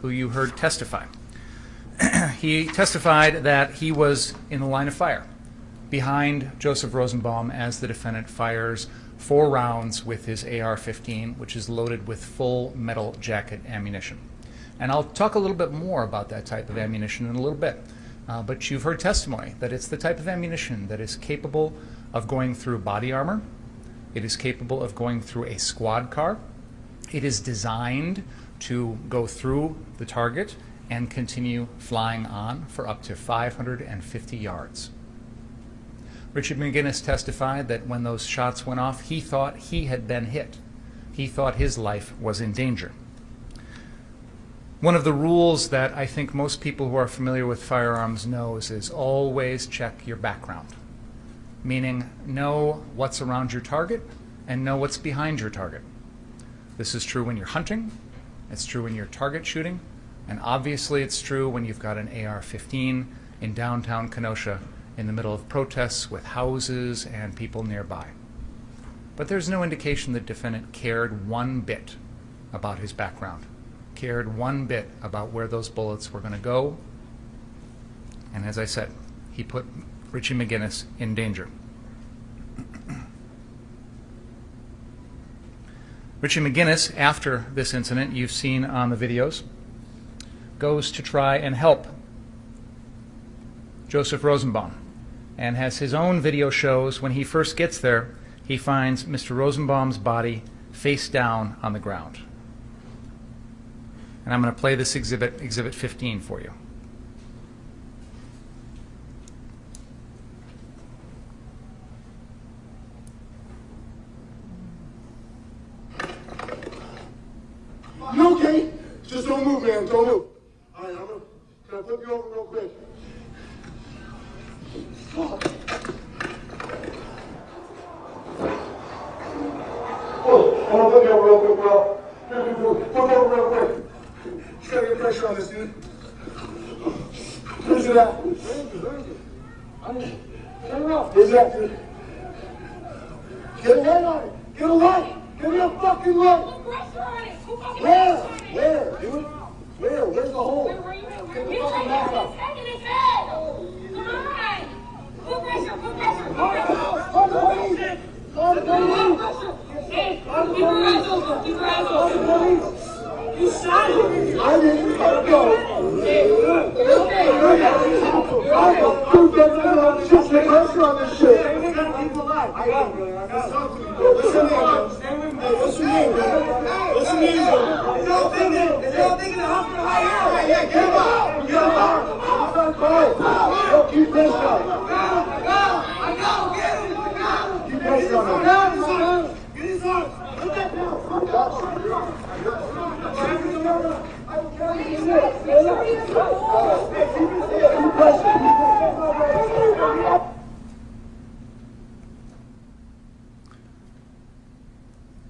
who you heard testify. He testified that he was in the line of fire behind Joseph Rosenbaum as the defendant fires 4 rounds with his AR-15, which is loaded with full metal jacket ammunition. And I'll talk a little bit more about that type of ammunition in a little bit. But you've heard testimony that it's the type of ammunition that is capable of going through body armor. It is capable of going through a squad car. It is designed to go through the target and continue flying on for up to 550 yards. Richard McGinnis testified that when those shots went off, he thought he had been hit. He thought his life was in danger. One of the rules that I think most people who are familiar with firearms knows is always check your background, meaning know what's around your target and know what's behind your target. This is true when you're hunting, it's true when you're target shooting, and obviously it's true when you've got an AR-15 in downtown Kenosha in the middle of protests with houses and people nearby. But there's no indication the defendant cared one bit about his background, cared one bit about where those bullets were going to go. And as I said, he put Richie McGinnis in danger. Richie McGinnis, after this incident you've seen on the videos, goes to try and help Joseph Rosenbaum, and has his own video shows when he first gets there, he finds Mr. Rosenbaum's body face down on the ground. And I'm going to play this exhibit 15 for you. You okay? Just don't move, man. Don't move. All right, can I flip you over real quick? Oh, I'm gonna flip you over real quick, bro. Flip over real quick. Just gotta get pressure on this, dude. Where's it at? Where's it at, dude? Get a light on it. Get a light. Give me a fucking light. Put pressure on it. Where, dude? Where's the hole? Get the fucking light up. Taking his head. Come on. Put pressure. On the police. On the police. Hey, keep your eyes open. Keep your eyes open. You shot him. I didn't let go. Just get pressure on this shit. I got Listen, what's your name, bro? What's your name, bro? They're thinking the hospital high here. Yeah, get him out. Get him out. Yo, keep pressure on him. I got him. Get him. Keep pressure on him. Get his arm. Put that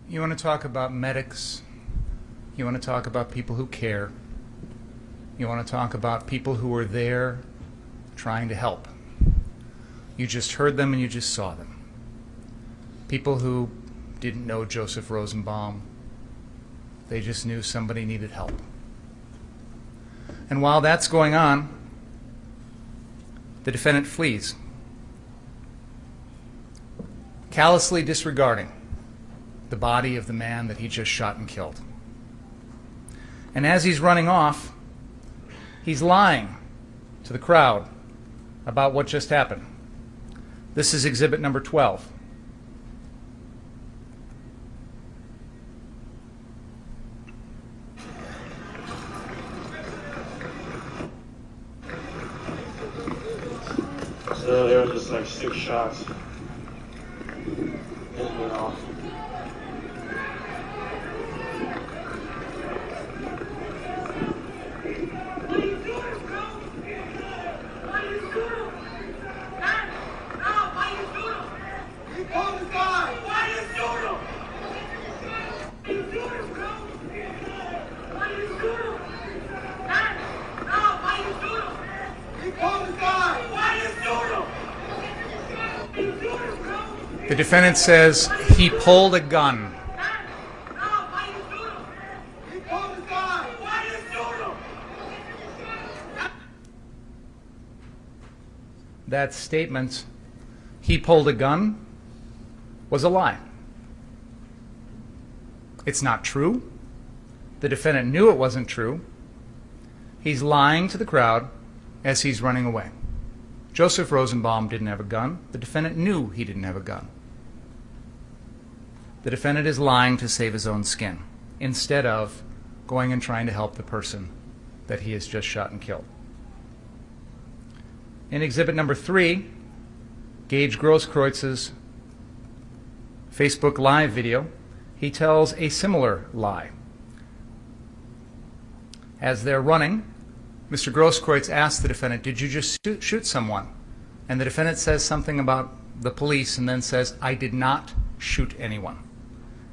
You want to talk about medics, you want to talk about people who care, you want to talk about people who are there trying to help. You just heard them and you just saw them. People who didn't know Joseph Rosenbaum, they just knew somebody needed help. And while that's going on, the defendant flees, callously disregarding the body of the man that he just shot and killed. And as he's running off, he's lying to the crowd about what just happened. This is exhibit number 12. So there was just like 6 shots. It went off. The defendant says he pulled a gun. that statement, he pulled a gun, was a lie. It's not true. The defendant knew it wasn't true. He's lying to the crowd as he's running away. Joseph Rosenbaum didn't have a gun. The defendant knew he didn't have a gun. The defendant is lying to save his own skin instead of going and trying to help the person that he has just shot and killed. In exhibit number 3, Gage Grosskreuz's Facebook Live video, he tells a similar lie. As they're running, Mr. Grosskreutz asks the defendant, "Did you just shoot someone?" And the defendant says something about the police and then says, "I did not shoot anyone."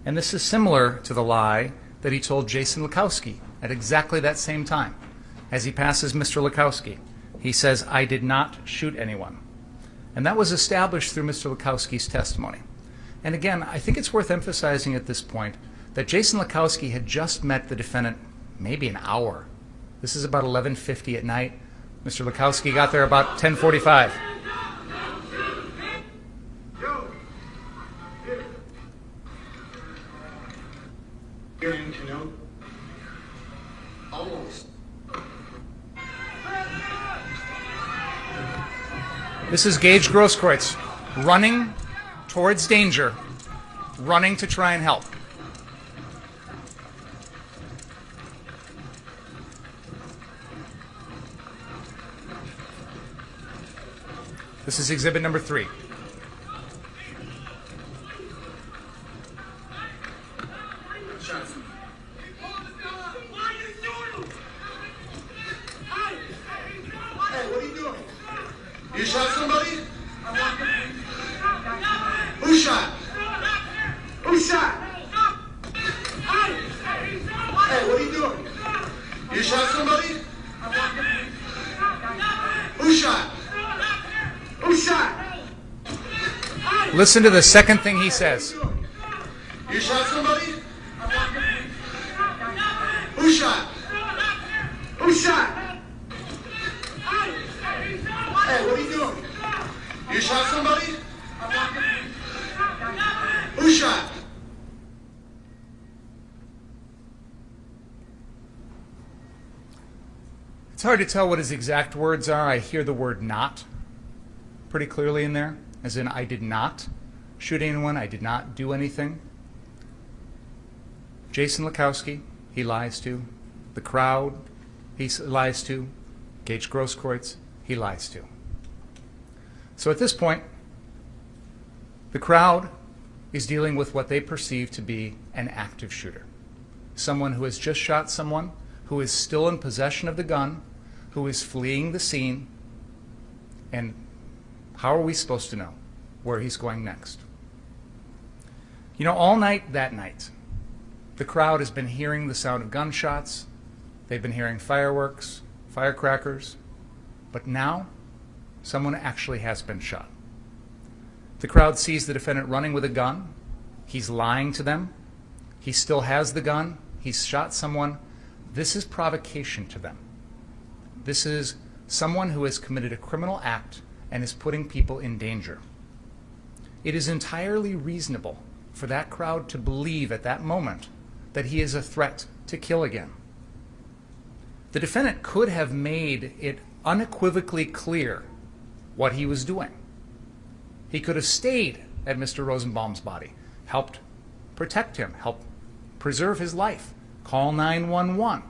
And this is similar to the lie that he told Jason Lukowski at exactly that same time. As he passes Mr. Lukowski, he says, "I did not shoot anyone." And that was established through Mr. Lukowski's testimony. And again, I think it's worth emphasizing at this point that Jason Lukowski had just met the defendant maybe an hour. This is about 11:50 at night. Mr. Lukowski got there about 10:45. This is Gage Grosskreutz running towards danger, running to try and help. This is exhibit number 3. Hey, what are you doing? You shot somebody? Who shot? Who shot? Hey, what are you doing? You shot somebody? Who shot? Who shot? Listen to the second thing he says. You shot somebody? Who shot? Who shot? Hey, what are you doing? You shot somebody? Who shot? It's hard to tell what his exact words are. I hear the word "not" pretty clearly in there, as in I did not shoot anyone, I did not do anything. Jason Lukowski, he lies to. The crowd, he lies to. Gage Grosskreutz, he lies to. So at this point, the crowd is dealing with what they perceive to be an active shooter. Someone who has just shot someone, who is still in possession of the gun, who is fleeing the scene, and how are we supposed to know where he's going next? You know, all night that night, the crowd has been hearing the sound of gunshots. They've been hearing fireworks, firecrackers, but now someone actually has been shot. The crowd sees the defendant running with a gun. He's lying to them. He still has the gun. He's shot someone. This is provocation to them. This is someone who has committed a criminal act and is putting people in danger. It is entirely reasonable for that crowd to believe at that moment that he is a threat to kill again. The defendant could have made it unequivocally clear what he was doing. He could have stayed at Mr. Rosenbaum's body, helped protect him, helped preserve his life, call 911.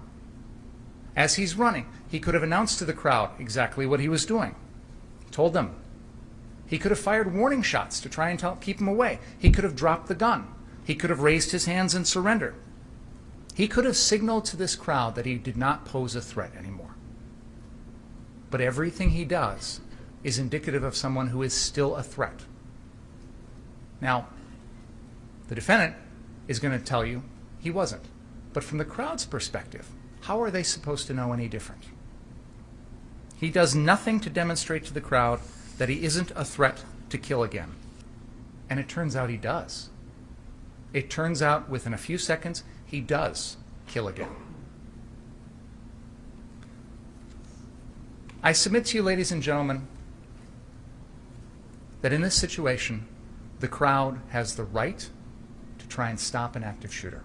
As he's running, he could have announced to the crowd exactly what he was doing, told them. He could have fired warning shots to try and keep him away. He could have dropped the gun. He could have raised his hands and surrendered. He could have signaled to this crowd that he did not pose a threat anymore. But everything he does is indicative of someone who is still a threat. Now, the defendant is going to tell you he wasn't. But from the crowd's perspective, how are they supposed to know any different? He does nothing to demonstrate to the crowd that he isn't a threat to kill again. And it turns out he does. It turns out within a few seconds, he does kill again. I submit to you, ladies and gentlemen, that in this situation, the crowd has the right to try and stop an active shooter.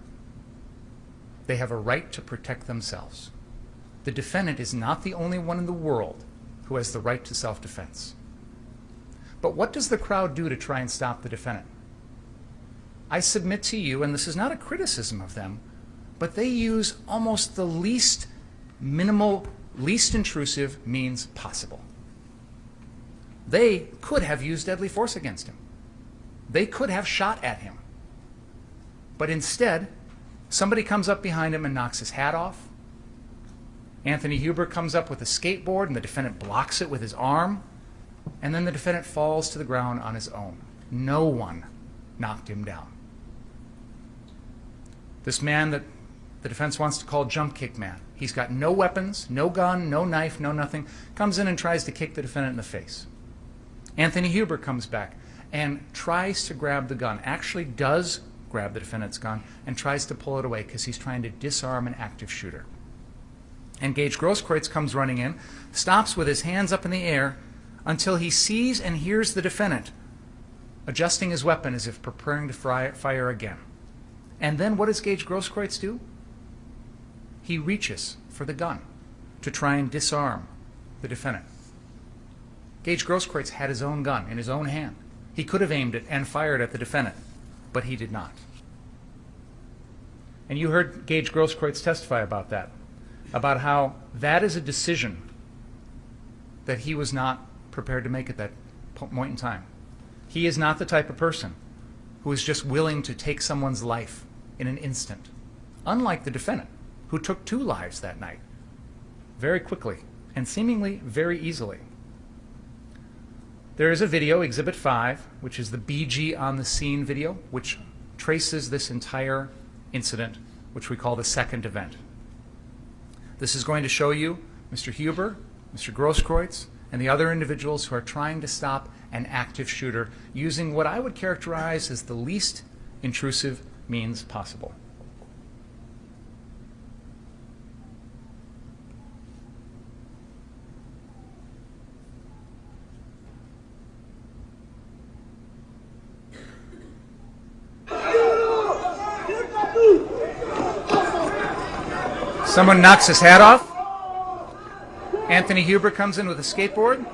They have a right to protect themselves. The defendant is not the only one in the world who has the right to self-defense. But what does the crowd do to try and stop the defendant? I submit to you, and this is not a criticism of them, but they use almost the least minimal, least intrusive means possible. They could have used deadly force against him. They could have shot at him. But instead, somebody comes up behind him and knocks his hat off. Anthony Huber comes up with a skateboard and the defendant blocks it with his arm. And then the defendant falls to the ground on his own. No one knocked him down. This man that the defense wants to call jump kick man, he's got no weapons, no gun, no knife, no nothing, comes in and tries to kick the defendant in the face. Anthony Huber comes back and tries to grab the gun, actually does grab the defendant's gun and tries to pull it away because he's trying to disarm an active shooter. And Gage Grosskreutz comes running in, stops with his hands up in the air until he sees and hears the defendant adjusting his weapon as if preparing to fire again. And then what does Gage Grosskreutz do? He reaches for the gun to try and disarm the defendant. Gage Grosskreutz had his own gun in his own hand. He could have aimed it and fired at the defendant, but he did not. And you heard Gage Grosskreutz testify about that, about how that is a decision that he was not prepared to make at that point in time. He is not the type of person who is just willing to take someone's life in an instant, unlike the defendant, who took 2 lives that night, very quickly and seemingly very easily. There is a video, Exhibit 5, which is the BG on the scene video, which traces this entire incident, which we call the second event. This is going to show you Mr. Huber, Mr. Grosskreutz, and the other individuals who are trying to stop an active shooter using what I would characterize as the least intrusive means possible. Someone knocks his hat off. Anthony Huber comes in with a skateboard.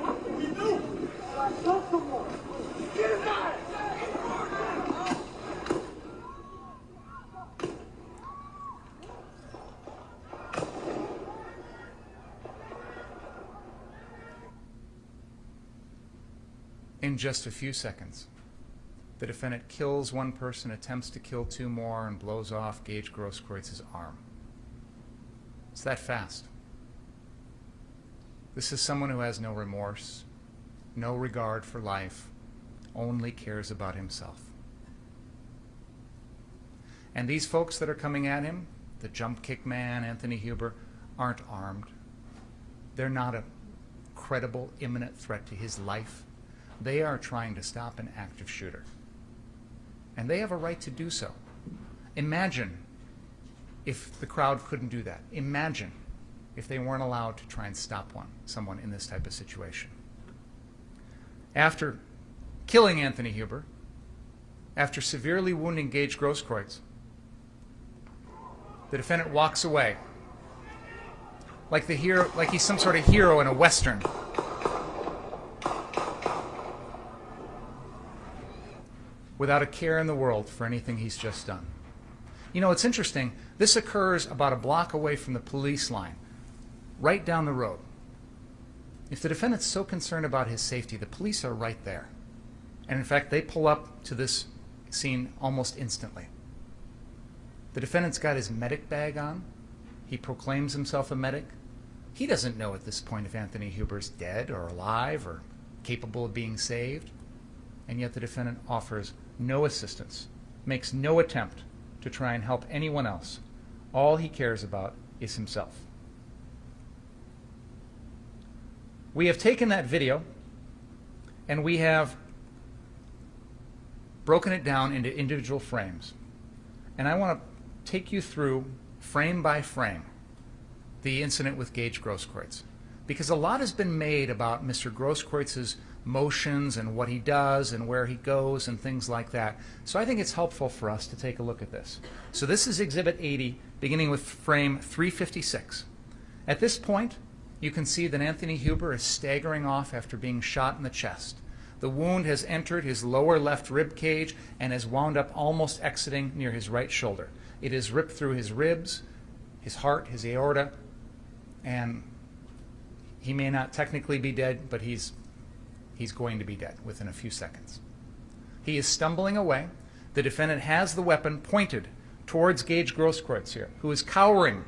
In just a few seconds, the defendant kills one person, attempts to kill 2 more, and blows off Gage Grosskreitz's arm. It's that fast. This is someone who has no remorse, no regard for life, only cares about himself. And these folks that are coming at him, the jump kick man, Anthony Huber, aren't armed. They're not a credible, imminent threat to his life. They are trying to stop an active shooter. And they have a right to do so. Imagine if the crowd couldn't do that. Imagine if they weren't allowed to try and stop someone in this type of situation. After killing Anthony Huber, after severely wounding Gage Grosskreutz, the defendant walks away like the hero, like he's some sort of hero in a Western. Without a care in the world for anything he's just done. You know, it's interesting. This occurs about a block away from the police line, right down the road. If the defendant's so concerned about his safety, the police are right there. And in fact, they pull up to this scene almost instantly. The defendant's got his medic bag on. He proclaims himself a medic. He doesn't know at this point if Anthony Huber's dead or alive or capable of being saved. And yet the defendant offers no assistance, makes no attempt to try and help anyone else. All he cares about is himself. We have taken that video and we have broken it down into individual frames. And I want to take you through, frame by frame, the incident with Gage Grosskreutz. because a lot has been made about Mr. Grosskreuz's motions and what he does and where he goes and things like that. So I think it's helpful for us to take a look at this. So this is Exhibit 80, beginning with frame 356. At this point, you can see that Anthony Huber is staggering off after being shot in the chest. The wound has entered his lower left rib cage and has wound up almost exiting near his right shoulder. It has ripped through his ribs, his heart, his aorta, and he may not technically be dead, but he's going to be dead within a few seconds. He is stumbling away. The defendant has the weapon pointed towards Gage Grosskreutz here, who is cowering,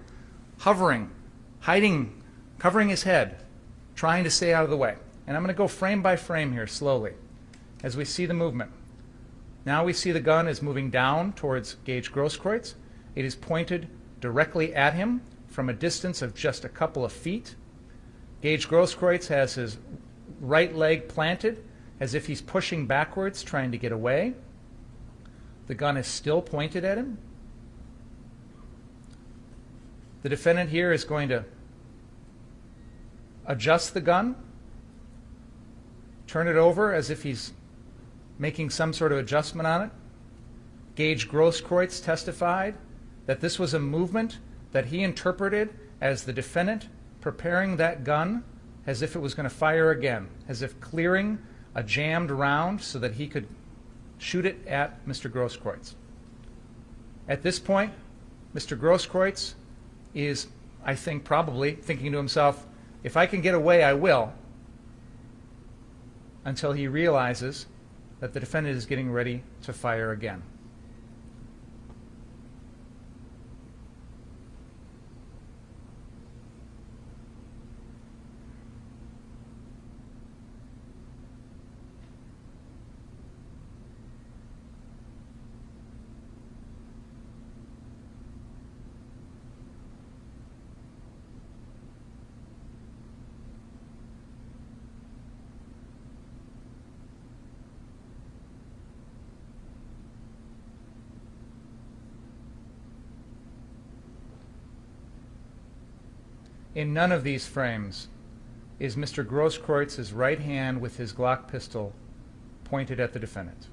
hovering, hiding, covering his head, trying to stay out of the way. And I'm going to go frame by frame here slowly as we see the movement. Now we see the gun is moving down towards Gage Grosskreutz. It is pointed directly at him from a distance of just a couple of feet. Gage Grosskreutz has his right leg planted as if he's pushing backwards, trying to get away. The gun is still pointed at him. The defendant here is going to adjust the gun, turn it over as if he's making some sort of adjustment on it. Gage Grosskreutz testified that this was a movement that he interpreted as the defendant preparing that gun as if it was going to fire again, as if clearing a jammed round so that he could shoot it at Mr. Grosskreutz. At this point, Mr. Grosskreutz is, I think, probably thinking to himself, if I can get away, I will, until he realizes that the defendant is getting ready to fire again. In none of these frames is Mr. Grosskreuz's right hand with his Glock pistol pointed at the defendant.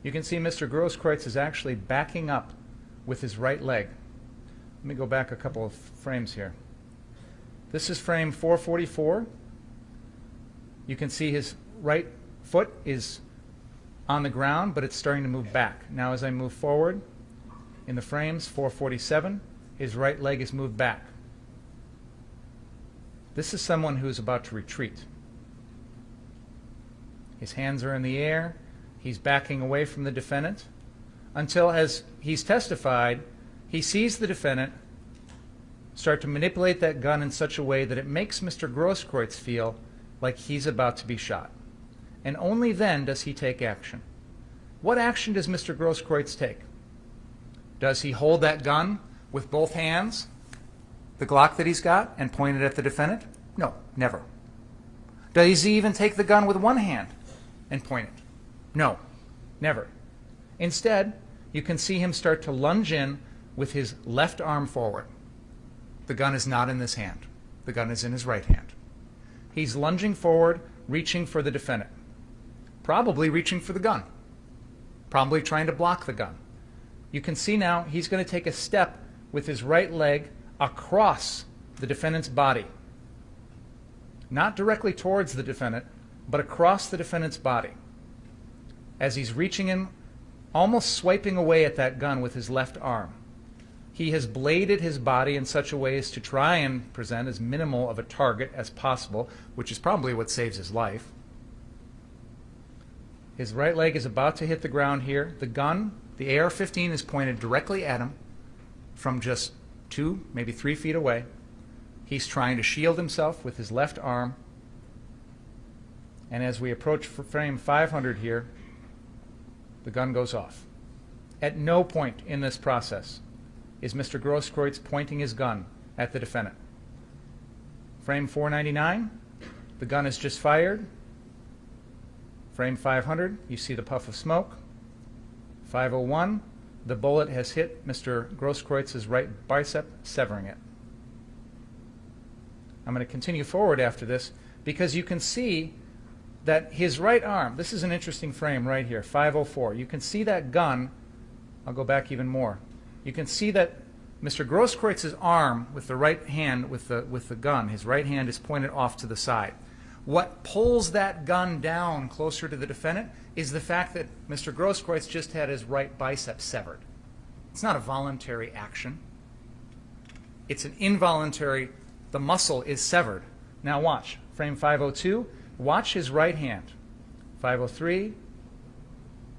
You can see Mr. Grosskreutz is actually backing up with his right leg. Let me go back a couple of frames here. This is frame 444. You can see his right foot is on the ground, but it's starting to move back. Now as I move forward in the frames, 447, his right leg is moved back. This is someone who is about to retreat. His hands are in the air. He's backing away from the defendant until, as he's testified, he sees the defendant start to manipulate that gun in such a way that it makes Mr. Grosskreutz feel like he's about to be shot. And only then does he take action. What action does Mr. Grosskreutz take? Does he hold that gun with both hands, the Glock that he's got, and point it at the defendant? No, never. Does he even take the gun with one hand and point it? No, never. Instead, you can see him start to lunge in with his left arm forward. The gun is not in this hand. The gun is in his right hand. He's lunging forward, reaching for the defendant. Probably reaching for the gun. Probably trying to block the gun. You can see now he's going to take a step with his right leg across the defendant's body. Not directly towards the defendant, but across the defendant's body. As he's reaching in, almost swiping away at that gun with his left arm. He has bladed his body in such a way as to try and present as minimal of a target as possible, which is probably what saves his life. His right leg is about to hit the ground here. The gun, the AR-15, is pointed directly at him from just 2, maybe 3 feet away. He's trying to shield himself with his left arm. And as we approach frame 500 here, the gun goes off. At no point in this process is Mr. Grosskreutz pointing his gun at the defendant. Frame 499, the gun is just fired. Frame 500, you see the puff of smoke. 501, the bullet has hit Mr. Grosskreuz's right bicep, severing it. I'm going to continue forward after this because you can see that his right arm, this is an interesting frame right here, 504. You can see that gun. I'll go back even more. You can see that Mr. Grosskreuz's arm with the right hand, with the gun, his right hand is pointed off to the side. What pulls that gun down closer to the defendant is the fact that Mr. Grosskreutz just had his right bicep severed. It's not a voluntary action. It's an involuntary, the muscle is severed. Now watch, frame 502, watch his right hand. 503,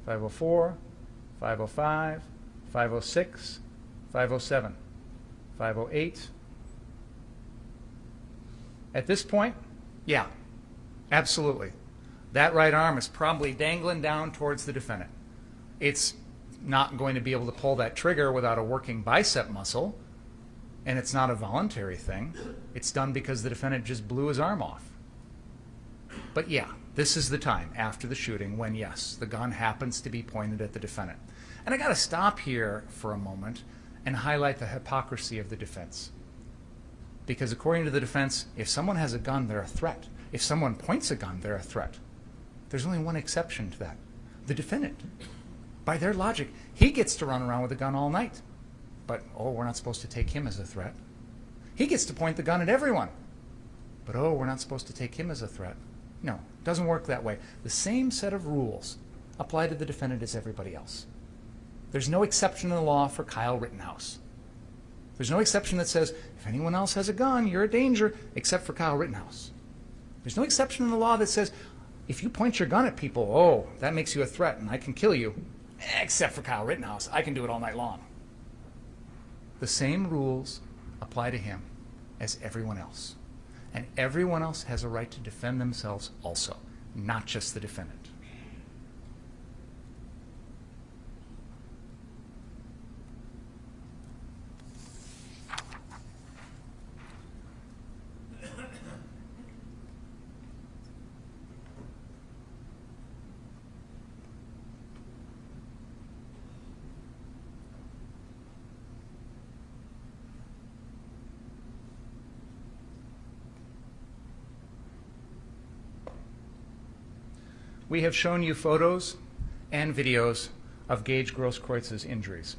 504, 505, 506, 507, 508. At this point, yeah, absolutely. That right arm is probably dangling down towards the defendant. It's not going to be able to pull that trigger without a working bicep muscle, and it's not a voluntary thing. It's done because the defendant just blew his arm off. But yeah, this is the time after the shooting when, yes, the gun happens to be pointed at the defendant. And I got to stop here for a moment and highlight the hypocrisy of the defense. Because according to the defense, if someone has a gun, they're a threat. If someone points a gun, they're a threat. There's only one exception to that. The defendant. By their logic, he gets to run around with a gun all night. But, oh, we're not supposed to take him as a threat. He gets to point the gun at everyone. But, oh, we're not supposed to take him as a threat. No, it doesn't work that way. The same set of rules apply to the defendant as everybody else. There's no exception in the law for Kyle Rittenhouse. There's no exception that says, if anyone else has a gun, you're a danger, except for Kyle Rittenhouse. There's no exception in the law that says, if you point your gun at people, oh, that makes you a threat and I can kill you, except for Kyle Rittenhouse. I can do it all night long. The same rules apply to him as everyone else. And everyone else has a right to defend themselves also, not just the defendant. We have shown you photos and videos of Gage Grosskreuz's injuries.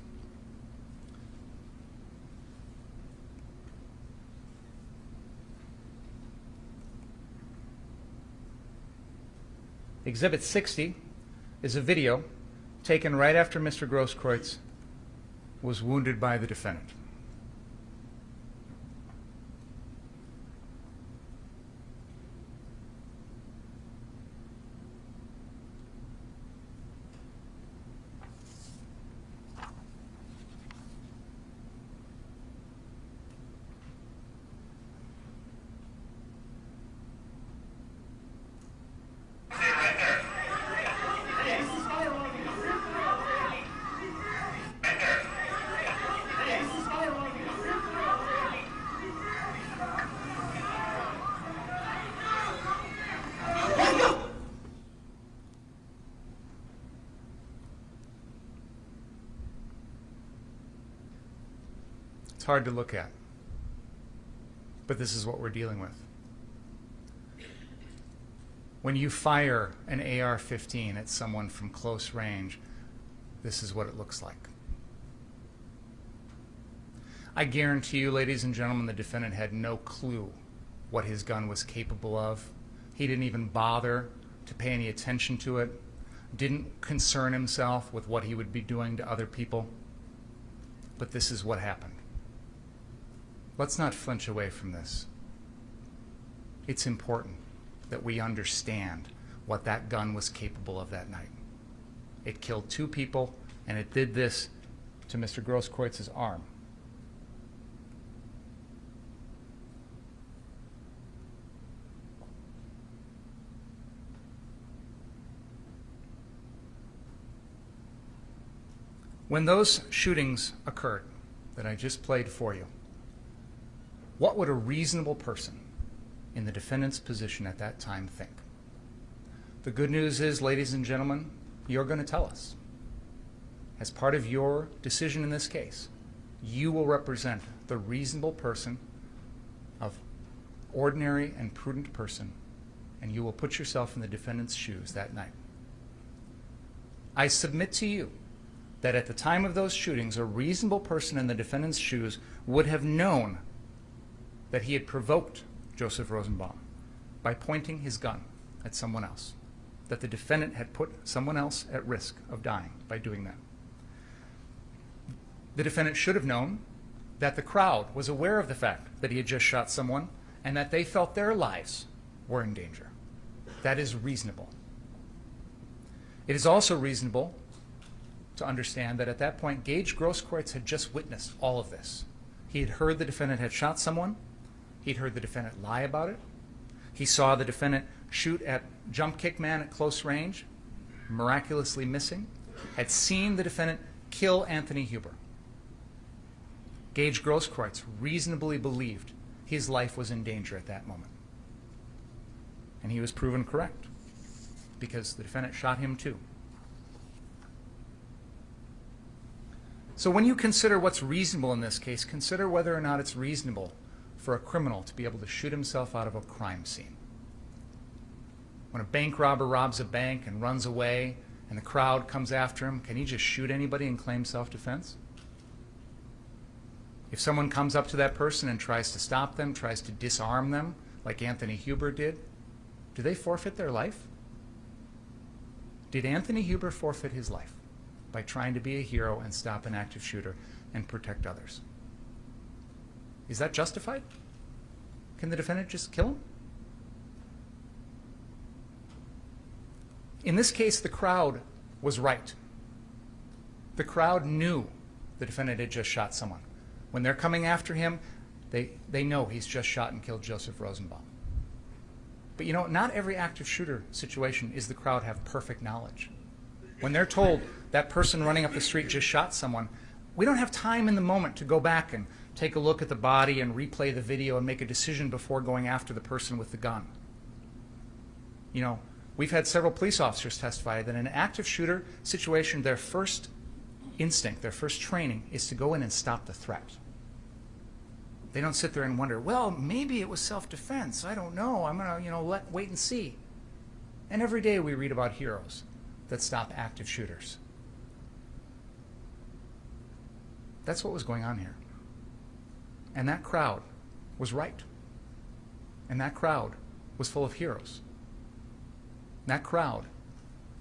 Exhibit 60 is a video taken right after Mr. Grosskreutz was wounded by the defendant. It's hard to look at, but this is what we're dealing with. When you fire an AR-15 at someone from close range, this is what it looks like. I guarantee you, ladies and gentlemen, the defendant had no clue what his gun was capable of. He didn't even bother to pay any attention to it, didn't concern himself with what he would be doing to other people. But this is what happened. Let's not flinch away from this. It's important that we understand what that gun was capable of that night. It killed 2 people, and it did this to Mr. Grosskreuz's arm. When those shootings occurred that I just played for you, what would a reasonable person in the defendant's position at that time think? The good news is, ladies and gentlemen, you're going to tell us. As part of your decision in this case, you will represent the reasonable person, of ordinary and prudent person, and you will put yourself in the defendant's shoes that night. I submit to you that at the time of those shootings, a reasonable person in the defendant's shoes would have known that he had provoked Joseph Rosenbaum by pointing his gun at someone else, that the defendant had put someone else at risk of dying by doing that. The defendant should have known that the crowd was aware of the fact that he had just shot someone and that they felt their lives were in danger. That is reasonable. It is also reasonable to understand that at that point, Gage Grosskreutz had just witnessed all of this. He had heard the defendant had shot someone. He'd heard the defendant lie about it. He saw the defendant shoot at Jump Kick Man at close range, miraculously missing. Had seen the defendant kill Anthony Huber. Gage Grosskreutz reasonably believed his life was in danger at that moment. And he was proven correct, because the defendant shot him too. So when you consider what's reasonable in this case, consider whether or not it's reasonable for a criminal to be able to shoot himself out of a crime scene. When a bank robber robs a bank and runs away and the crowd comes after him, can he just shoot anybody and claim self-defense? If someone comes up to that person and tries to stop them, tries to disarm them, like Anthony Huber did, do they forfeit their life? Did Anthony Huber forfeit his life by trying to be a hero and stop an active shooter and protect others? Is that justified? Can the defendant just kill him? In this case, the crowd was right. The crowd knew the defendant had just shot someone. When they're coming after him, they know he's just shot and killed Joseph Rosenbaum. But you know, not every active shooter situation is the crowd have perfect knowledge. When they're told that person running up the street just shot someone, we don't have time in the moment to go back and take a look at the body and replay the video and make a decision before going after the person with the gun. You know, we've had several police officers testify that in an active shooter situation, their first instinct, their first training is to go in and stop the threat. They don't sit there and wonder, well, maybe it was self-defense. I don't know. I'm going to, wait and see. And every day we read about heroes that stop active shooters. That's what was going on here. And that crowd was right. And that crowd was full of heroes. That crowd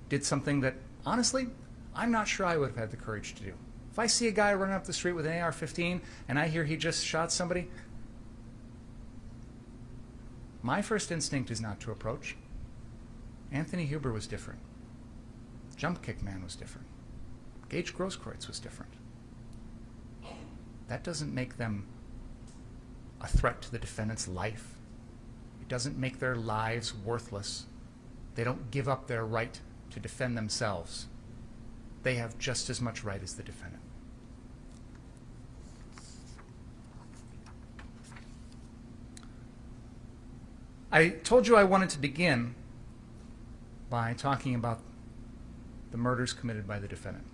did something that, honestly, I'm not sure I would have had the courage to do. If I see a guy running up the street with an AR-15 and I hear he just shot somebody, my first instinct is not to approach. Anthony Huber was different. Jump Kick Man was different. Gage Grosskreutz was different. That doesn't make them a threat to the defendant's life. It doesn't make their lives worthless. They don't give up their right to defend themselves. They have just as much right as the defendant. I told you I wanted to begin by talking about the murders committed by the defendant.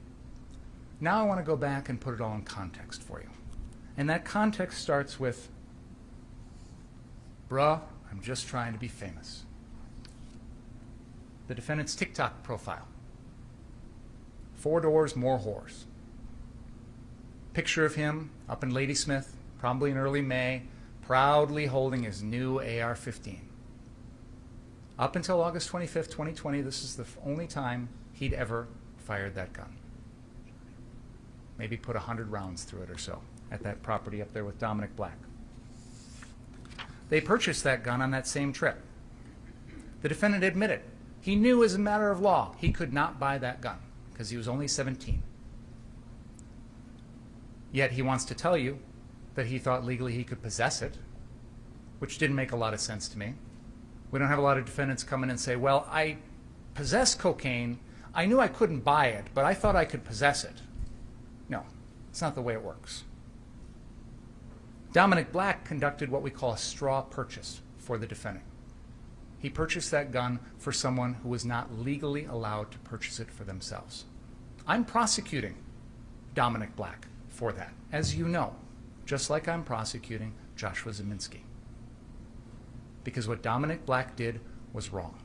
Now I want to go back and put it all in context for you. And that context starts with, bruh, I'm just trying to be famous. The defendant's TikTok profile. 4 doors, more whores. Picture of him up in Ladysmith, probably in early May, proudly holding his new AR-15. Up until August 25th, 2020, this is the only time he'd ever fired that gun. Maybe put 100 rounds through it or so at that property up there with Dominic Black. They purchased that gun on that same trip. The defendant admitted he knew as a matter of law he could not buy that gun because he was only 17. Yet he wants to tell you that he thought legally he could possess it, which didn't make a lot of sense to me. We don't have a lot of defendants come in and say, well, I possess cocaine. I knew I couldn't buy it, but I thought I could possess it. No, it's not the way it works. Dominic Black conducted what we call a straw purchase for the defendant. He purchased that gun for someone who was not legally allowed to purchase it for themselves. I'm prosecuting Dominic Black for that, as you know, just like I'm prosecuting Joshua Zeminski. Because what Dominic Black did was wrong,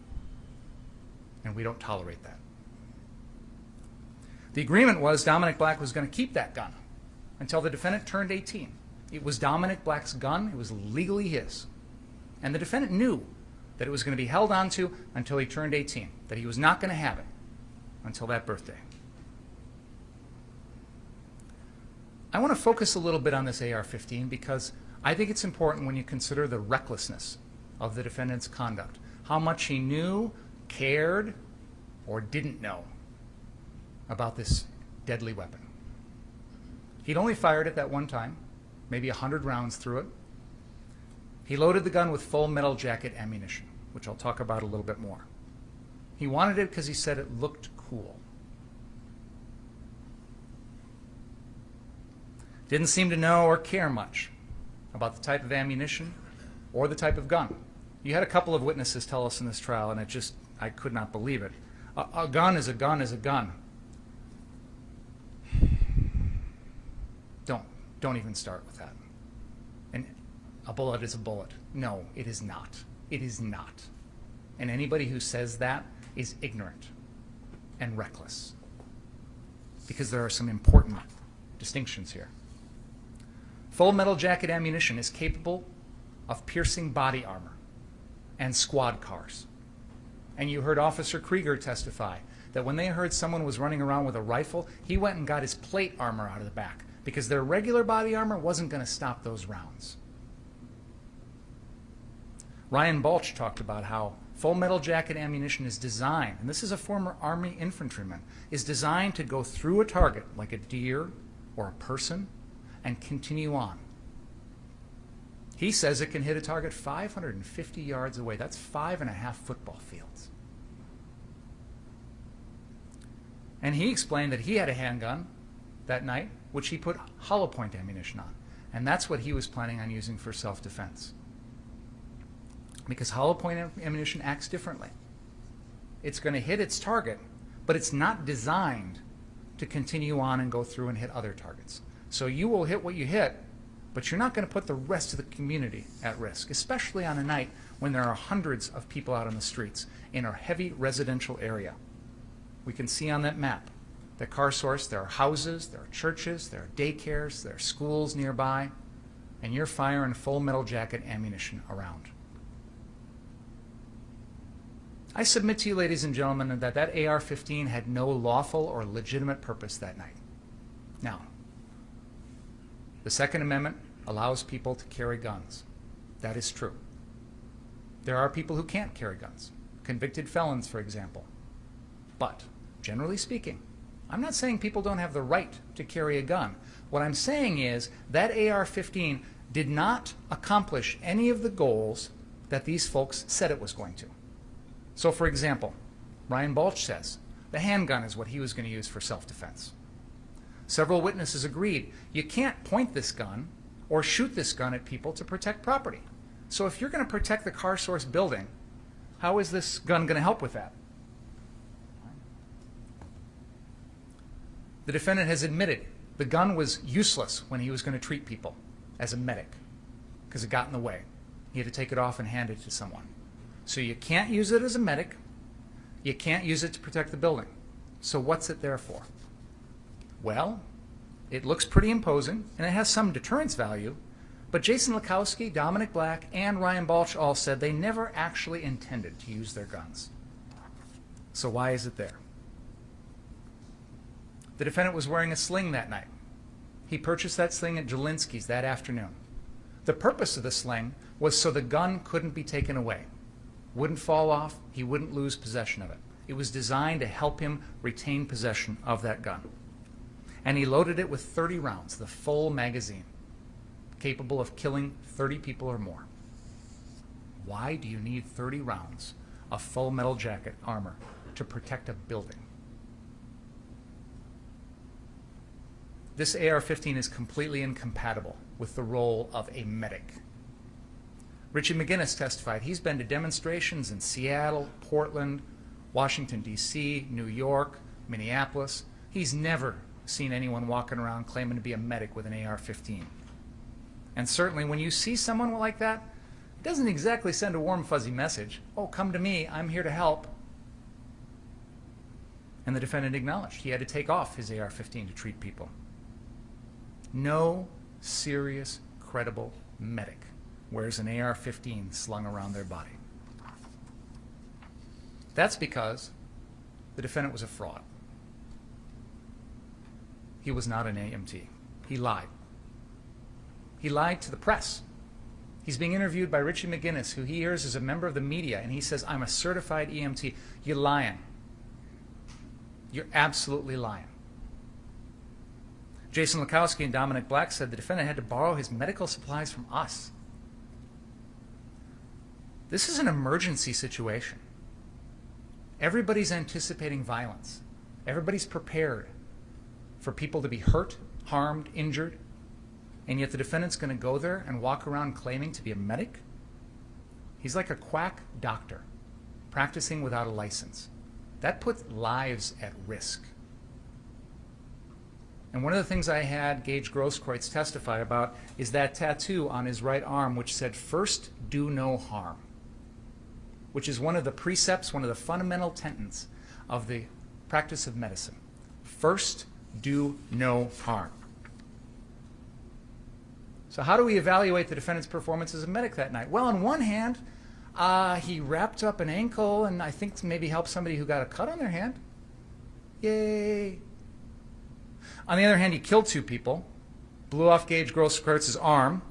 and we don't tolerate that. The agreement was Dominic Black was going to keep that gun until the defendant turned 18. It was Dominic Black's gun. It was legally his. And the defendant knew that it was going to be held onto until he turned 18, that he was not going to have it until that birthday. I want to focus a little bit on this AR-15 because I think it's important when you consider the recklessness of the defendant's conduct, how much he knew, cared, or didn't know about this deadly weapon. He'd only fired it that one time, maybe 100 rounds through it. He loaded the gun with full metal jacket ammunition, which I'll talk about a little bit more. He wanted it because he said it looked cool. Didn't seem to know or care much about the type of ammunition or the type of gun. You had a couple of witnesses tell us in this trial, and I could not believe it. A gun is a gun is a gun. Don't even start with that. And a bullet is a bullet. No, it is not. It is not. And anybody who says that is ignorant and reckless, because there are some important distinctions here. Full metal jacket ammunition is capable of piercing body armor and squad cars. And you heard Officer Krieger testify that when they heard someone was running around with a rifle, he went and got his plate armor out of the back because their regular body armor wasn't going to stop those rounds. Ryan Balch talked about how full metal jacket ammunition is designed, and this is a former Army infantryman, is designed to go through a target like a deer or a person and continue on. He says it can hit a target 550 yards away. That's 5.5 football fields. And he explained that he had a handgun that night, which he put hollow point ammunition on. And that's what he was planning on using for self-defense. Because hollow point ammunition acts differently. It's going to hit its target, but it's not designed to continue on and go through and hit other targets. So you will hit what you hit, but you're not going to put the rest of the community at risk, especially on a night when there are hundreds of people out on the streets in a heavy residential area. We can see on that map the car source, there are houses, there are churches, there are daycares, there are schools nearby, and you're firing full metal jacket ammunition around. I submit to you, ladies and gentlemen, that that AR-15 had no lawful or legitimate purpose that night. Now, the Second Amendment allows people to carry guns. That is true. There are people who can't carry guns, convicted felons, for example. But, generally speaking, I'm not saying people don't have the right to carry a gun. What I'm saying is that AR-15 did not accomplish any of the goals that these folks said it was going to. So, for example, Ryan Balch says the handgun is what he was going to use for self-defense. Several witnesses agreed you can't point this gun or shoot this gun at people to protect property. So if you're going to protect the car source building, how is this gun going to help with that? The defendant has admitted the gun was useless when he was going to treat people as a medic because it got in the way. He had to take it off and hand it to someone. So you can't use it as a medic. You can't use it to protect the building. So what's it there for? Well, it looks pretty imposing, and it has some deterrence value, but Jason Lukowski, Dominic Black, and Ryan Balch all said they never actually intended to use their guns. So why is it there? The defendant was wearing a sling that night. He purchased that sling at Jelinski's that afternoon. The purpose of the sling was so the gun couldn't be taken away. Wouldn't fall off, he wouldn't lose possession of it. It was designed to help him retain possession of that gun. And he loaded it with 30 rounds, the full magazine, capable of killing 30 people or more. Why do you need 30 rounds of full metal jacket armor to protect a building? This AR-15 is completely incompatible with the role of a medic. Richie McGinnis testified he's been to demonstrations in Seattle, Portland, Washington, D.C., New York, Minneapolis. He's never seen anyone walking around claiming to be a medic with an AR-15. And certainly when you see someone like that, it doesn't exactly send a warm, fuzzy message. Oh, come to me, I'm here to help. And the defendant acknowledged he had to take off his AR-15 to treat people. No serious, credible medic wears an AR-15 slung around their body. That's because the defendant was a fraud. He was not an EMT. He lied. He lied to the press. He's being interviewed by Richie McGinnis, who he hears is a member of the media, and he says, I'm a certified EMT. You're lying. You're absolutely lying. Jason Lukowski and Dominic Black said the defendant had to borrow his medical supplies from us. This is an emergency situation. Everybody's anticipating violence. Everybody's prepared for people to be hurt, harmed, injured, and yet the defendant's going to go there and walk around claiming to be a medic? He's like a quack doctor practicing without a license. That puts lives at risk. And one of the things I had Gage Grosskreutz testify about is that tattoo on his right arm which said, "First, do no harm," which is one of the precepts, one of the fundamental tenets of the practice of medicine. First, do no harm. So how do we evaluate the defendant's performance as a medic that night? Well, on one hand, he wrapped up an ankle and I think maybe helped somebody who got a cut on their hand. Yay. On the other hand, he killed 2 people, blew off Gage Grosskreitz's arm,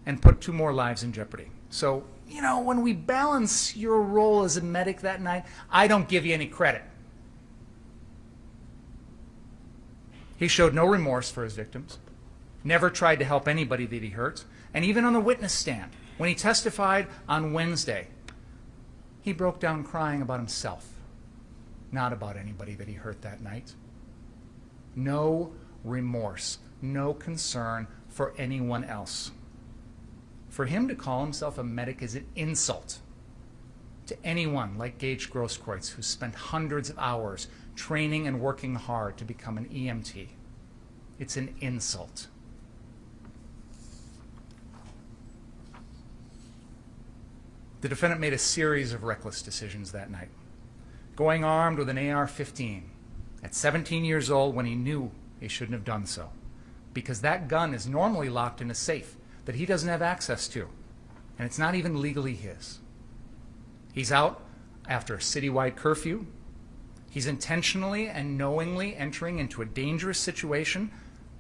and put 2 more lives in jeopardy. So, you know, when we balance your role as a medic that night, I don't give you any credit. He showed no remorse for his victims, never tried to help anybody that he hurt, and even on the witness stand, when he testified on Wednesday, he broke down crying about himself, not about anybody that he hurt that night. No remorse, no concern for anyone else. For him to call himself a medic is an insult to anyone like Gage Grosskreutz, who spent hundreds of hours training and working hard to become an EMT. It's an insult. The defendant made a series of reckless decisions that night, going armed with an AR-15 at 17 years old when he knew he shouldn't have done so, because that gun is normally locked in a safe that he doesn't have access to, and it's not even legally his. He's out after a citywide curfew. He's intentionally and knowingly entering into a dangerous situation,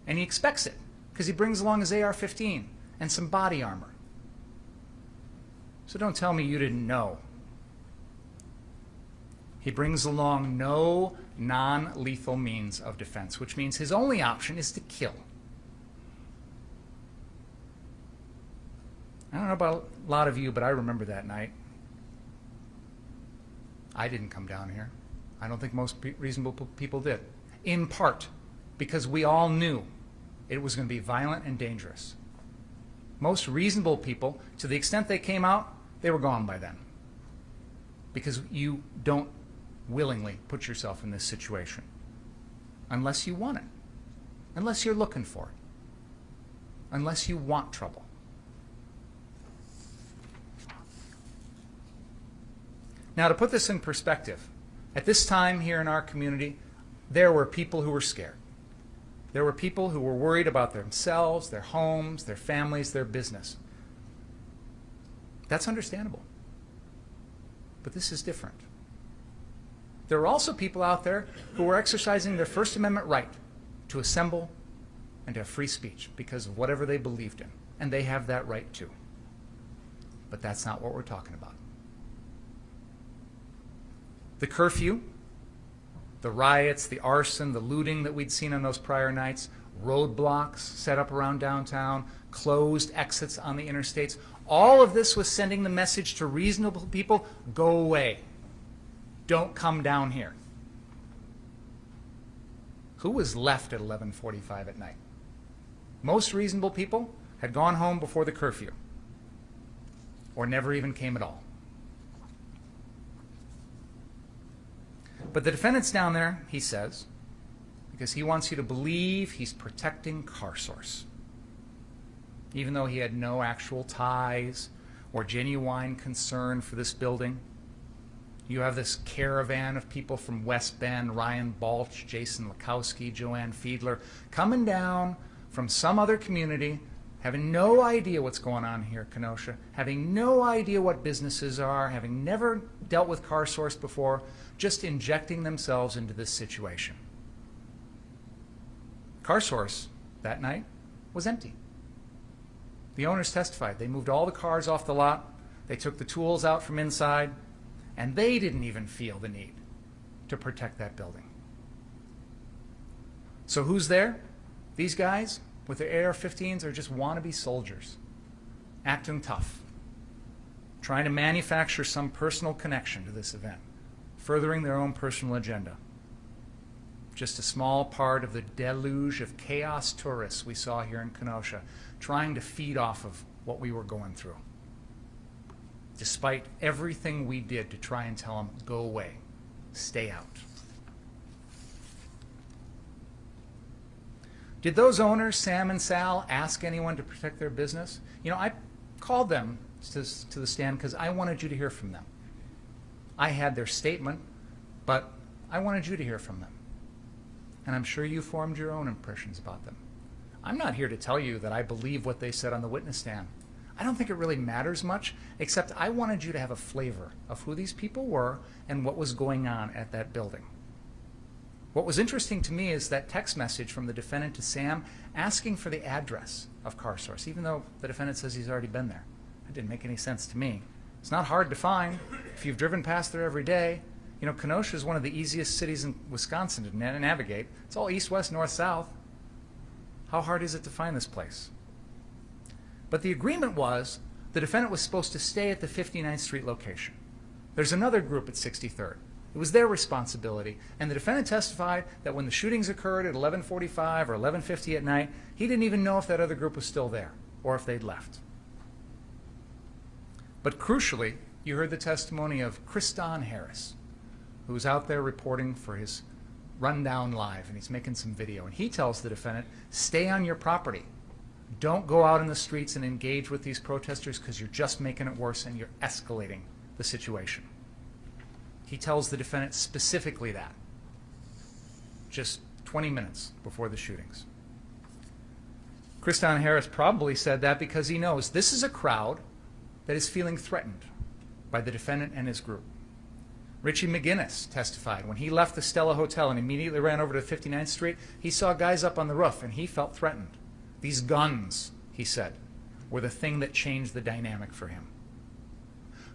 and he expects it because he brings along his AR-15 and some body armor. So don't tell me you didn't know. He brings along no non-lethal means of defense, which means his only option is to kill. I don't know about a lot of you, but I remember that night. I didn't come down here. I don't think most reasonable people did. In part because we all knew it was going to be violent and dangerous. Most reasonable people, to the extent they came out, they were gone by then. Because you don't willingly put yourself in this situation unless you want it, unless you're looking for it, unless you want trouble. Now, to put this in perspective, at this time here in our community, there were people who were scared. There were people who were worried about themselves, their homes, their families, their business. That's understandable. But this is different. There are also people out there who were exercising their First Amendment right to assemble and to have free speech because of whatever they believed in. And they have that right too. But that's not what we're talking about. The curfew, the riots, the arson, the looting that we'd seen on those prior nights, roadblocks set up around downtown, closed exits on the interstates, all of this was sending the message to reasonable people, go away. Don't come down here. Who was left at 11:45 at night? Most reasonable people had gone home before the curfew. or never even came at all. But the defendant's down there, he says, because he wants you to believe he's protecting CarSource, even though he had no actual ties or genuine concern for this building. You have this caravan of people from West Bend, Ryan Balch, Jason Lakowski, Joanne Fiedler, coming down from some other community, having no idea what's going on here at Kenosha, having no idea what businesses are, having never dealt with CarSource before, just injecting themselves into this situation. CarSource that night was empty. The owners testified. They moved all the cars off the lot, they took the tools out from inside, and they didn't even feel the need to protect that building. So who's there? These guys with their AR-15s are just wannabe soldiers, acting tough, trying to manufacture some personal connection to this event, furthering their own personal agenda. Just a small part of the deluge of chaos tourists we saw here in Kenosha, trying to feed off of what we were going through, despite everything we did to try and tell them, go away, stay out. Did those owners, Sam and Sal, ask anyone to protect their business? You know, I called them to the stand because I wanted you to hear from them. I had their statement, but I wanted you to hear from them. And I'm sure you formed your own impressions about them. I'm not here to tell you that I believe what they said on the witness stand. I don't think it really matters much, except I wanted you to have a flavor of who these people were and what was going on at that building. What was interesting to me is that text message from the defendant to Sam asking for the address of CarSource, even though the defendant says he's already been there. That didn't make any sense to me. It's not hard to find if you've driven past there every day. You know, Kenosha is one of the easiest cities in Wisconsin to navigate. It's all east, west, north, south. How hard is it to find this place? But the agreement was the defendant was supposed to stay at the 59th Street location. There's another group at 63rd. It was their responsibility, and the defendant testified that when the shootings occurred at 11:45 or 11:50 at night, he didn't even know if that other group was still there or if they'd left. But crucially, you heard the testimony of Kriston Harris, who was out there reporting for his Rundown Live, and he's making some video, and he tells the defendant, stay on your property. Don't go out in the streets and engage with these protesters because you're just making it worse and you're escalating the situation. He tells the defendant specifically that, just 20 minutes before the shootings. Kriston Harris probably said that because he knows this is a crowd that is feeling threatened by the defendant and his group. Richie McGinnis testified when he left the Stella Hotel and immediately ran over to 59th Street, he saw guys up on the roof and he felt threatened. These guns, he said, were the thing that changed the dynamic for him.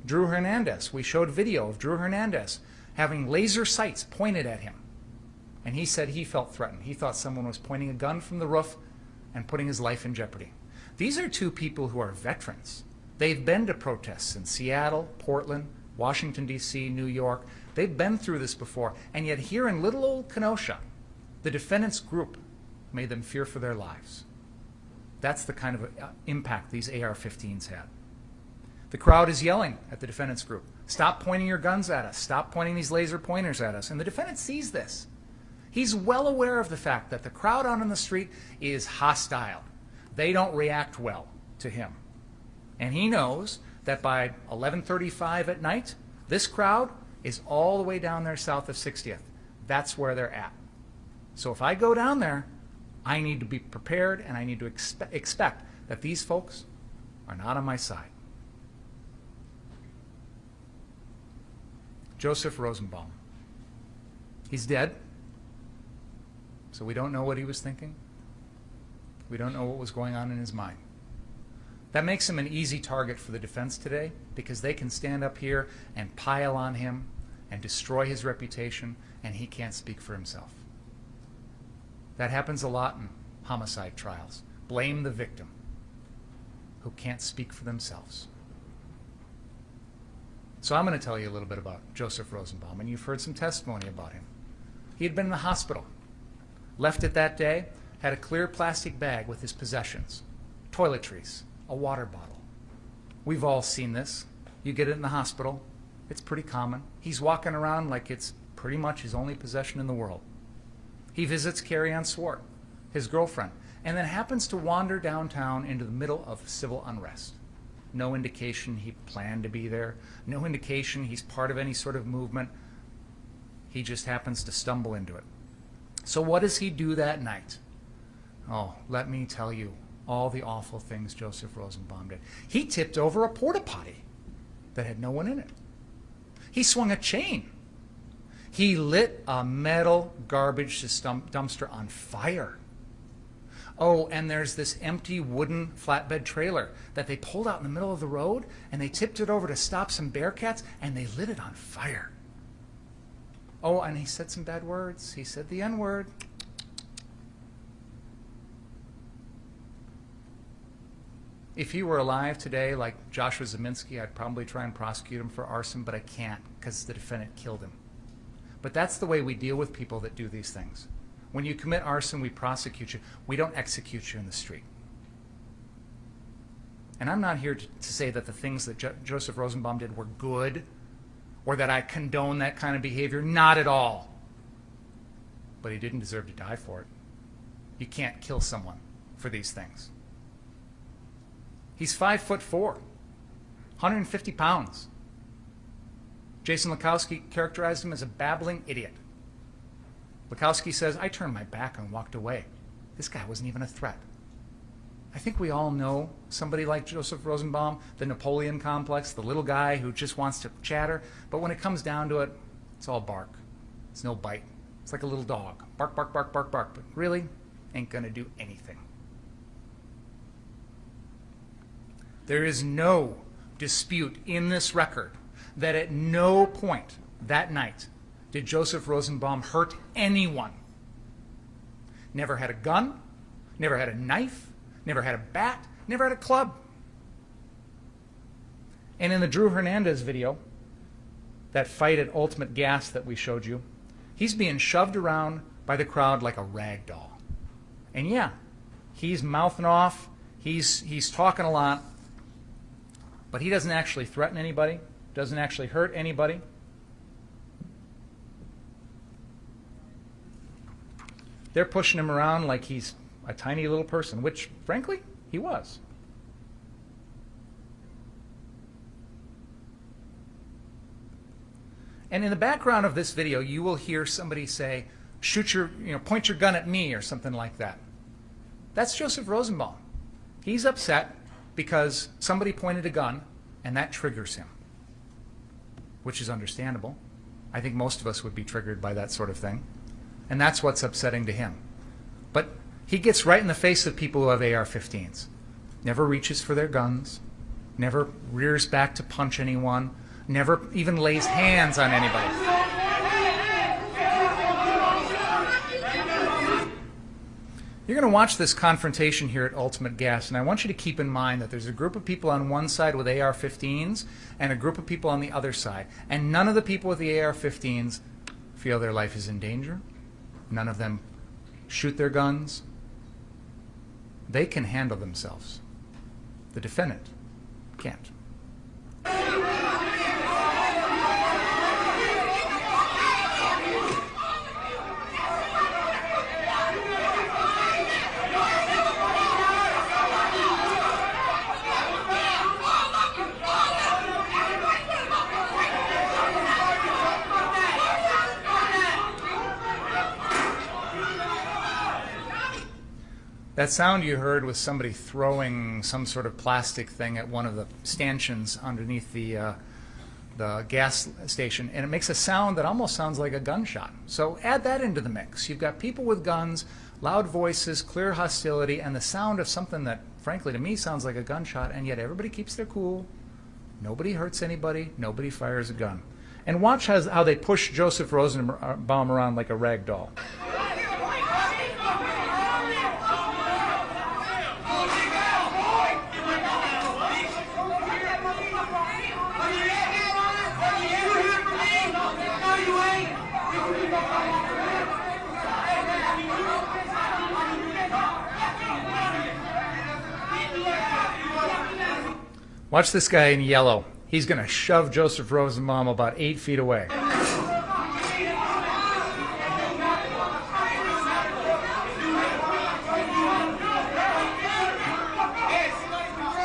Drew Hernandez, we showed video of Drew Hernandez having laser sights pointed at him. And he said he felt threatened. He thought someone was pointing a gun from the roof and putting his life in jeopardy. These are two people who are veterans. They've been to protests in Seattle, Portland, Washington, D.C., New York. They've been through this before. And yet here in little old Kenosha, the defendant's group made them fear for their lives. That's the kind of impact these AR-15s had. The crowd is yelling at the defendant's group, stop pointing your guns at us, stop pointing these laser pointers at us. And the defendant sees this. He's well aware of the fact that the crowd out on the street is hostile. They don't react well to him. And he knows that by 11:35 at night, this crowd is all the way down there south of 60th. That's where they're at. So if I go down there, I need to be prepared and I need to expect that these folks are not on my side. Joseph Rosenbaum. He's dead, so we don't know what he was thinking. We don't know what was going on in his mind. That makes him an easy target for the defense today because they can stand up here and pile on him and destroy his reputation, and he can't speak for himself. That happens a lot in homicide trials. Blame the victim who can't speak for themselves. So I'm going to tell you a little bit about Joseph Rosenbaum, and you've heard some testimony about him. He had been in the hospital, left it that day, had a clear plastic bag with his possessions, toiletries, a water bottle. We've all seen this. You get it in the hospital. It's pretty common. He's walking around like it's pretty much his only possession in the world. He visits Carrie Ann Swart, his girlfriend, and then happens to wander downtown into the middle of civil unrest. No indication he planned to be there. No indication he's part of any sort of movement. He just happens to stumble into it. So what does he do that night? Oh, let me tell you all the awful things Joseph Rosenbaum did. He tipped over a porta potty that had no one in it. He swung a chain. He lit a metal garbage dumpster on fire. Oh, and there's this empty wooden flatbed trailer that they pulled out in the middle of the road, and they tipped it over to stop some bearcats, and they lit it on fire. Oh, and he said some bad words. He said the N-word. If he were alive today, like Joshua Zeminski, I'd probably try and prosecute him for arson, but I can't because the defendant killed him. But that's the way we deal with people that do these things. When you commit arson, we prosecute you. We don't execute you in the street. And I'm not here to say that the things that Joseph Rosenbaum did were good or that I condone that kind of behavior. Not at all. But he didn't deserve to die for it. You can't kill someone for these things. He's 5'4", 150 pounds. Jason Lukowski characterized him as a babbling idiot. Lukowski says, I turned my back and walked away. This guy wasn't even a threat. I think we all know somebody like Joseph Rosenbaum, the Napoleon complex, the little guy who just wants to chatter, but when it comes down to it, it's all bark. It's no bite. It's like a little dog. Bark, bark, bark, bark, bark, but really ain't gonna do anything. There is no dispute in this record that at no point that night did Joseph Rosenbaum hurt anyone. Never had a gun, never had a knife, never had a bat, never had a club. And in the Drew Hernandez video, that fight at Ultimate Gas that we showed you, he's being shoved around by the crowd like a rag doll. And yeah, he's mouthing off, he's talking a lot, but he doesn't actually threaten anybody, doesn't actually hurt anybody. They're pushing him around like he's a tiny little person, which, frankly, he was. And in the background of this video, you will hear somebody say, point your gun at me, or something like that. That's Joseph Rosenbaum. He's upset because somebody pointed a gun, and that triggers him, which is understandable. I think most of us would be triggered by that sort of thing. And that's what's upsetting to him. But he gets right in the face of people who have AR-15s. Never reaches for their guns, never rears back to punch anyone, never even lays hands on anybody. You're going to watch this confrontation here at Ultimate Gas, and I want you to keep in mind that there's a group of people on one side with AR-15s and a group of people on the other side. And none of the people with the AR-15s feel their life is in danger. None of them shoot their guns. They can handle themselves. The defendant can't. That sound you heard was somebody throwing some sort of plastic thing at one of the stanchions underneath the gas station, and it makes a sound that almost sounds like a gunshot. So add that into the mix. You've got people with guns, loud voices, clear hostility, and the sound of something that, frankly, to me sounds like a gunshot, and yet everybody keeps their cool. Nobody hurts anybody. Nobody fires a gun. And watch how they push Joseph Rosenbaum around like a rag doll. Watch this guy in yellow. He's going to shove Joseph Rosenbaum about 8 feet away.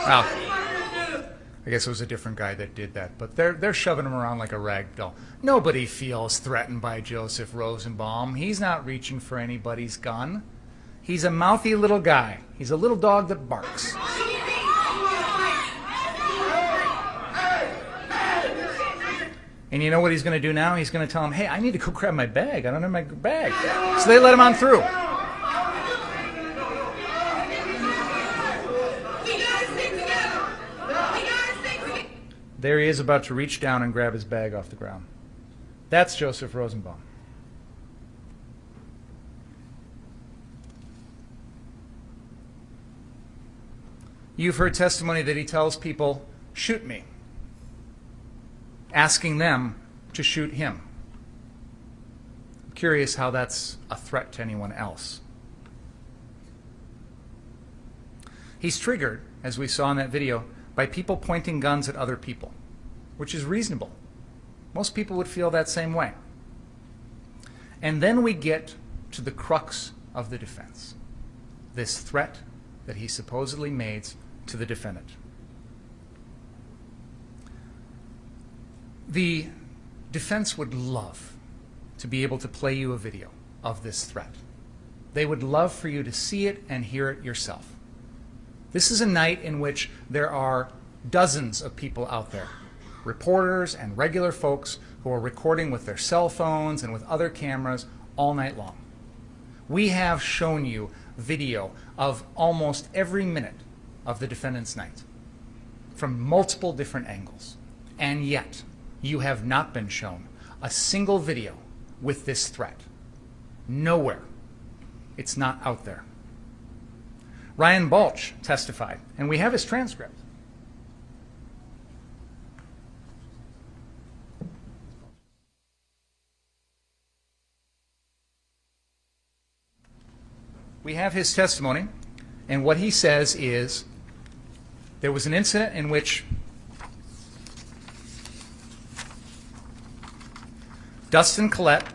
Well, I guess it was a different guy that did that, but they're shoving him around like a rag doll. Nobody feels threatened by Joseph Rosenbaum. He's not reaching for anybody's gun. He's a mouthy little guy. He's a little dog that barks. And you know what he's going to do now? He's going to tell him, hey, I need to go grab my bag. I don't have my bag. So they let him on through. There he is about to reach down and grab his bag off the ground. That's Joseph Rosenbaum. You've heard testimony that he tells people, shoot me, asking them to shoot him. I'm curious how that's a threat to anyone else. He's triggered, as we saw in that video, by people pointing guns at other people, which is reasonable. Most people would feel that same way. And then we get to the crux of the defense, this threat that he supposedly made to the defendant. The defense would love to be able to play you a video of this threat. They would love for you to see it and hear it yourself. This is a night in which there are dozens of people out there, reporters and regular folks who are recording with their cell phones and with other cameras all night long. We have shown you video of almost every minute of the defendant's night from multiple different angles. And yet, you have not been shown a single video with this threat. Nowhere. It's not out there. Ryan Balch testified, and we have his transcript. We have his testimony, and what he says is there was an incident in which Dustin Collette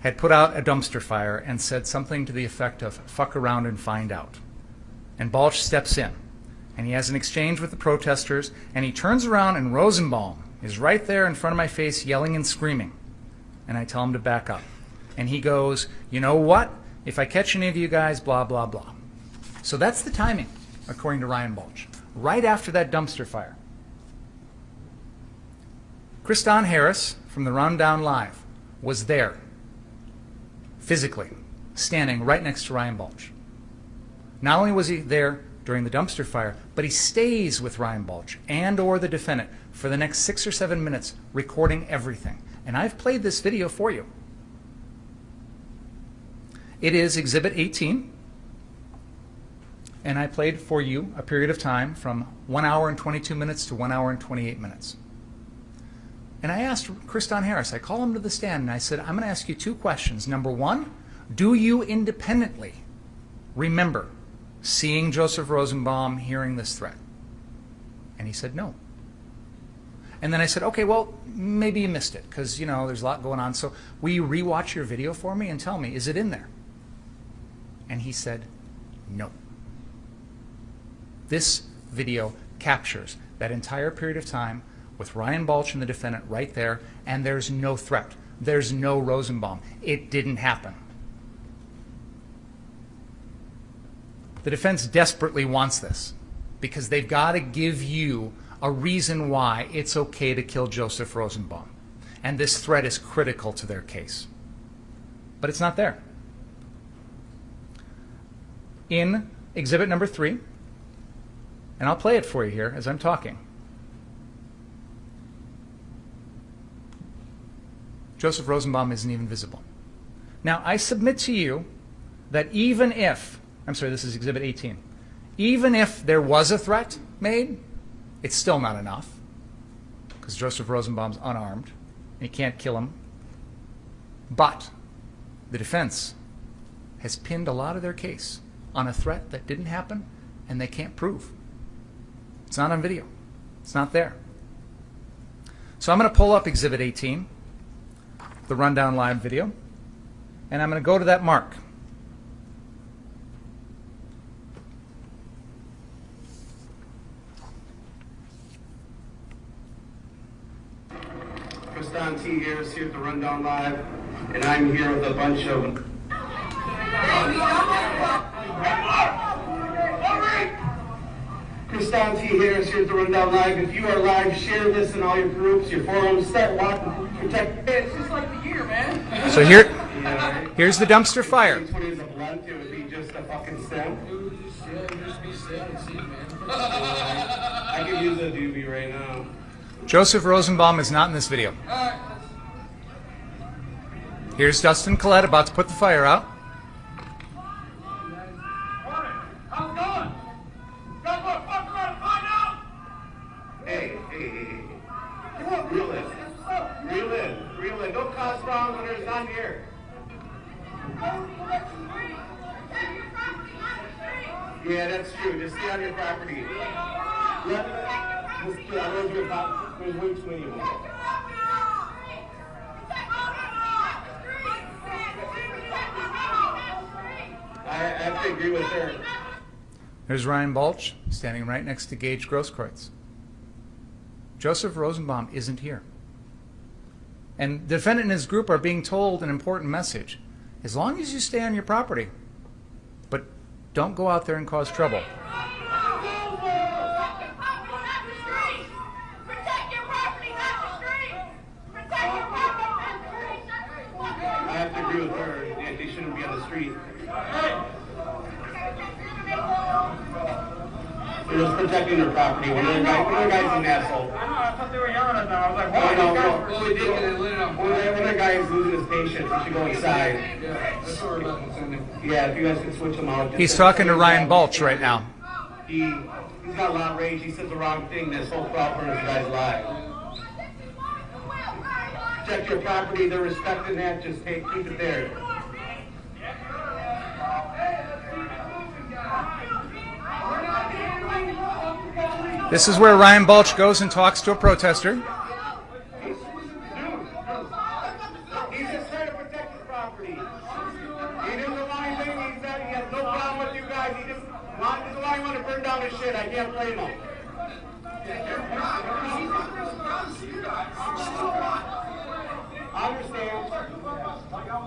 had put out a dumpster fire and said something to the effect of, fuck around and find out. And Balch steps in, and he has an exchange with the protesters, and he turns around, and Rosenbaum is right there in front of my face yelling and screaming. And I tell him to back up. And he goes, you know what? If I catch any of you guys, blah, blah, blah. So that's the timing, according to Ryan Balch. Right after that dumpster fire. Kriston Harris from the Rundown Live was there, physically, standing right next to Ryan Balch. Not only was he there during the dumpster fire, but he stays with Ryan Balch and or the defendant for the next 6 or 7 minutes, recording everything. And I've played this video for you. It is Exhibit 18, and I played for you a period of time from 1 hour and 22 minutes to 1 hour and 28 minutes. And I asked Kriston Harris, I call him to the stand, and I said, I'm going to ask you 2 questions. Number 1, do you independently remember seeing Joseph Rosenbaum, hearing this threat? And he said no. And then I said, okay, well, maybe you missed it, because, you know, there's a lot going on. So will you rewatch your video for me and tell me, is it in there? And he said, no. This video captures that entire period of time with Ryan Balch and the defendant right there, and there's no threat. There's no Rosenbaum. It didn't happen. The defense desperately wants this because they've got to give you a reason why it's okay to kill Joseph Rosenbaum. And this threat is critical to their case. But it's not there. In exhibit number 3, and I'll play it for you here as I'm talking, Joseph Rosenbaum isn't even visible. Now, I submit to you that even if, I'm sorry, this is Exhibit 18, even if there was a threat made, it's still not enough because Joseph Rosenbaum's unarmed and you can't kill him. But the defense has pinned a lot of their case on a threat that didn't happen and they can't prove. It's not on video. It's not there. So I'm going to pull up Exhibit 18, the Rundown Live video, and I'm going to go to that mark. Don T. Harris here at the Rundown Live, and I'm here with a bunch of Don T. Harris here at the Rundown Live. If you are live, share this in all your groups, your forums, start watching, protect. It's just like the year, man. So here's the dumpster fire. It would be just a fucking stem. I could use a doobie right now. Joseph Rosenbaum is not in this video. Here's Dustin Collette about to put the fire out. How's it going? Guys want to fuck around and find out? Hey. Come on, reel in. Don't cause problems when there's none here. Yeah, that's true. Just stay on your property. There's way too many of them. I have to agree with her. There's Ryan Balch standing right next to Gage Grosskreutz. Joseph Rosenbaum isn't here. And the defendant and his group are being told an important message. As long as you stay on your property, but don't go out there and cause trouble. I have to agree with her. Yeah, they shouldn't be on the street. They're just protecting their property. One of the guy's an asshole. I know, I thought they were yelling at them. I was like, why? One of the guys losing his patience. He should go inside. Yeah, if you guys can switch him out. He's talking to Ryan Balch right now. He's got a lot of rage. He said the wrong thing. This whole crowd burns the guy's life. Protect your property. They're respecting that. Just keep it there. This is where Ryan Balch goes and talks to a protester. He's just trying to protect his property. He doesn't want anything. He has no problem with you guys. He doesn't want to burn down his shit. I can't blame him. I understand.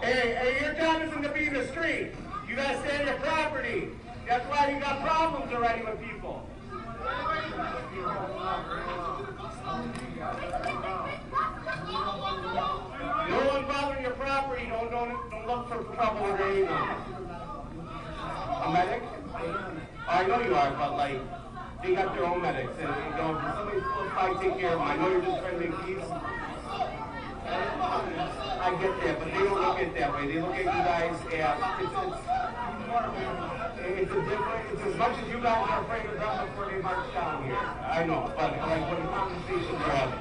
Hey, your job isn't to be in the street. You gotta stay on your property. That's why you got problems already with people. No one bothering your property. Don't look for trouble or anything. A medic? I know you are, but like, they got their own medics, and if somebody's close by, take care of them. I know you're just trying to make peace. I get that, but they don't look at it that way. They look at you guys it's as much as you guys are afraid of them before they march down here. I know, but like when the conversations are having.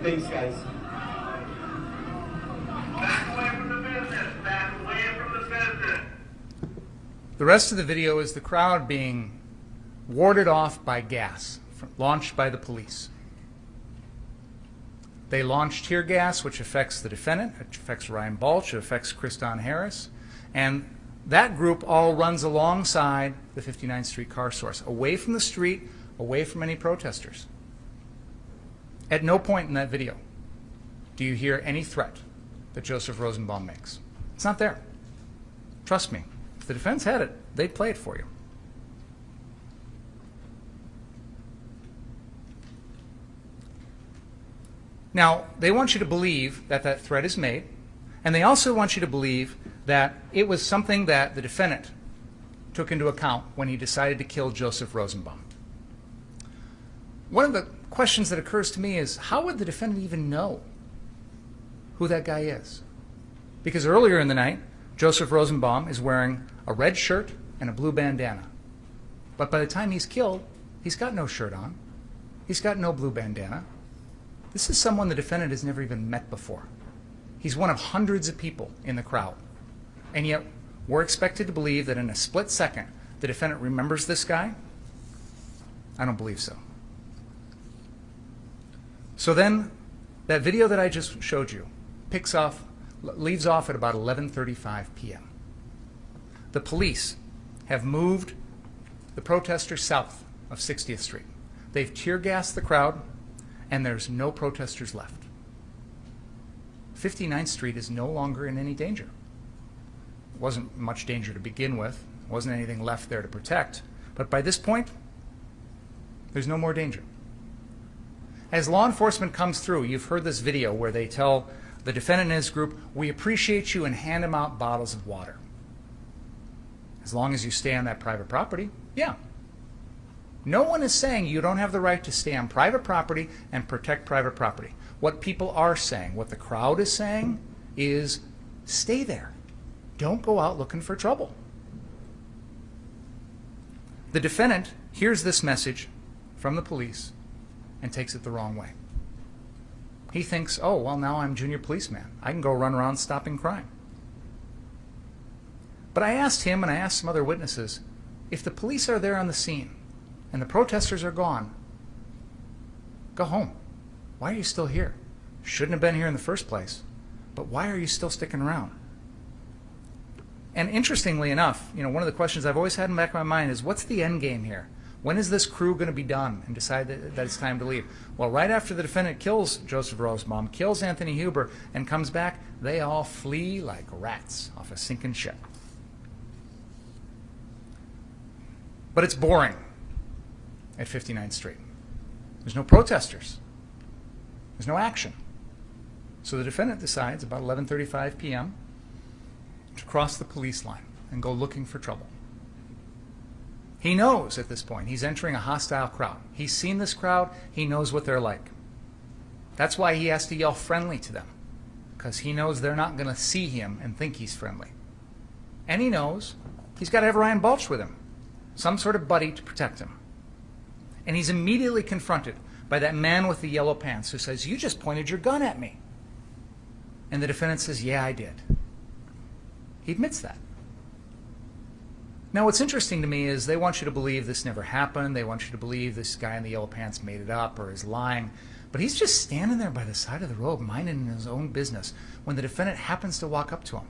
Thanks, guys. Back away from the business. Back away from the business. The rest of the video is the crowd being warded off by gas launched by the police. They launched tear gas, which affects the defendant, which affects Ryan Balch, it affects Kriston Harris, and that group all runs alongside the 59th Street car source, away from the street, away from any protesters. At no point in that video do you hear any threat that Joseph Rosenbaum makes. It's not there. Trust me. If the defense had it, they'd play it for you. Now, they want you to believe that that threat is made, and they also want you to believe that it was something that the defendant took into account when he decided to kill Joseph Rosenbaum. One of the questions that occurs to me is, how would the defendant even know who that guy is? Because earlier in the night, Joseph Rosenbaum is wearing a red shirt and a blue bandana. But by the time he's killed, he's got no shirt on. He's got no blue bandana. This is someone the defendant has never even met before. He's one of hundreds of people in the crowd. And yet, we're expected to believe that in a split second, the defendant remembers this guy? I don't believe so. So then, that video that I just showed you leaves off at about 11:35 p.m. The police have moved the protesters south of 60th Street. They've tear gassed the crowd, and there's no protesters left. 59th Street is no longer in any danger. It wasn't much danger to begin with. There wasn't anything left there to protect. But by this point, there's no more danger. As law enforcement comes through, you've heard this video where they tell the defendant and his group, "We appreciate you," and hand him out bottles of water. As long as you stay on that private property, yeah. No one is saying you don't have the right to stay on private property and protect private property. What people are saying, what the crowd is saying, is stay there. Don't go out looking for trouble. The defendant hears this message from the police and takes it the wrong way. He thinks, oh, well, now I'm junior policeman. I can go run around stopping crime. But I asked him and I asked some other witnesses, if the police are there on the scene and the protesters are gone, go home. Why are you still here? Shouldn't have been here in the first place. But why are you still sticking around? And interestingly enough, one of the questions I've always had in the back of my mind is, what's the end game here? When is this crew going to be done and decide that it's time to leave? Well, right after the defendant kills Joseph Rosenbaum, kills Anthony Huber, and comes back, they all flee like rats off a sinking ship. But it's boring at 59th Street. There's no protesters. There's no action. So the defendant decides about 11:35 p.m. to cross the police line and go looking for trouble. He knows at this point he's entering a hostile crowd. He's seen this crowd. He knows what they're like. That's why he has to yell friendly to them, because he knows they're not going to see him and think he's friendly. And he knows he's got to have Ryan Balch with him, some sort of buddy to protect him. And he's immediately confronted by that man with the yellow pants who says, "You just pointed your gun at me." And the defendant says, "Yeah, I did." He admits that. Now, what's interesting to me is they want you to believe this never happened. They want you to believe this guy in the yellow pants made it up or is lying. But he's just standing there by the side of the road, minding his own business, when the defendant happens to walk up to him.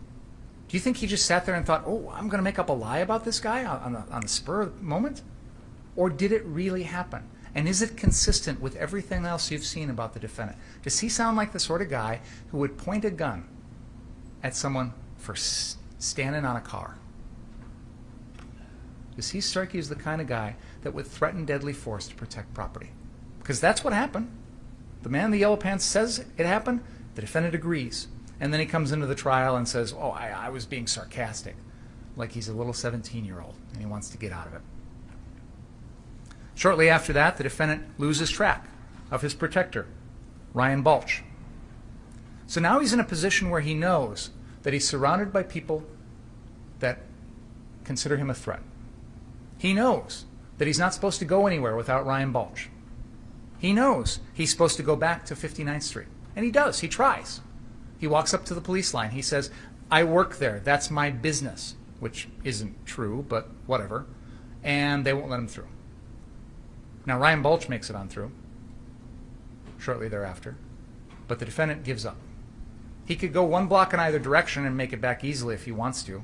Do you think he just sat there and thought, oh, I'm going to make up a lie about this guy on the spur of the moment? Or did it really happen? And is it consistent with everything else you've seen about the defendant? Does he sound like the sort of guy who would point a gun at someone for standing on a car? Does he strike you as the kind of guy that would threaten deadly force to protect property? Because that's what happened. The man in the yellow pants says it happened. The defendant agrees. And then he comes into the trial and says, oh, I was being sarcastic. Like he's a little 17-year-old and he wants to get out of it. Shortly after that, the defendant loses track of his protector, Ryan Balch. So now he's in a position where he knows that he's surrounded by people that consider him a threat. He knows that he's not supposed to go anywhere without Ryan Balch. He knows he's supposed to go back to 59th Street. And he does. He tries. He walks up to the police line. He says, I work there. That's my business, which isn't true, but whatever. And they won't let him through. Now, Ryan Balch makes it on through shortly thereafter, but the defendant gives up. He could go one block in either direction and make it back easily if he wants to,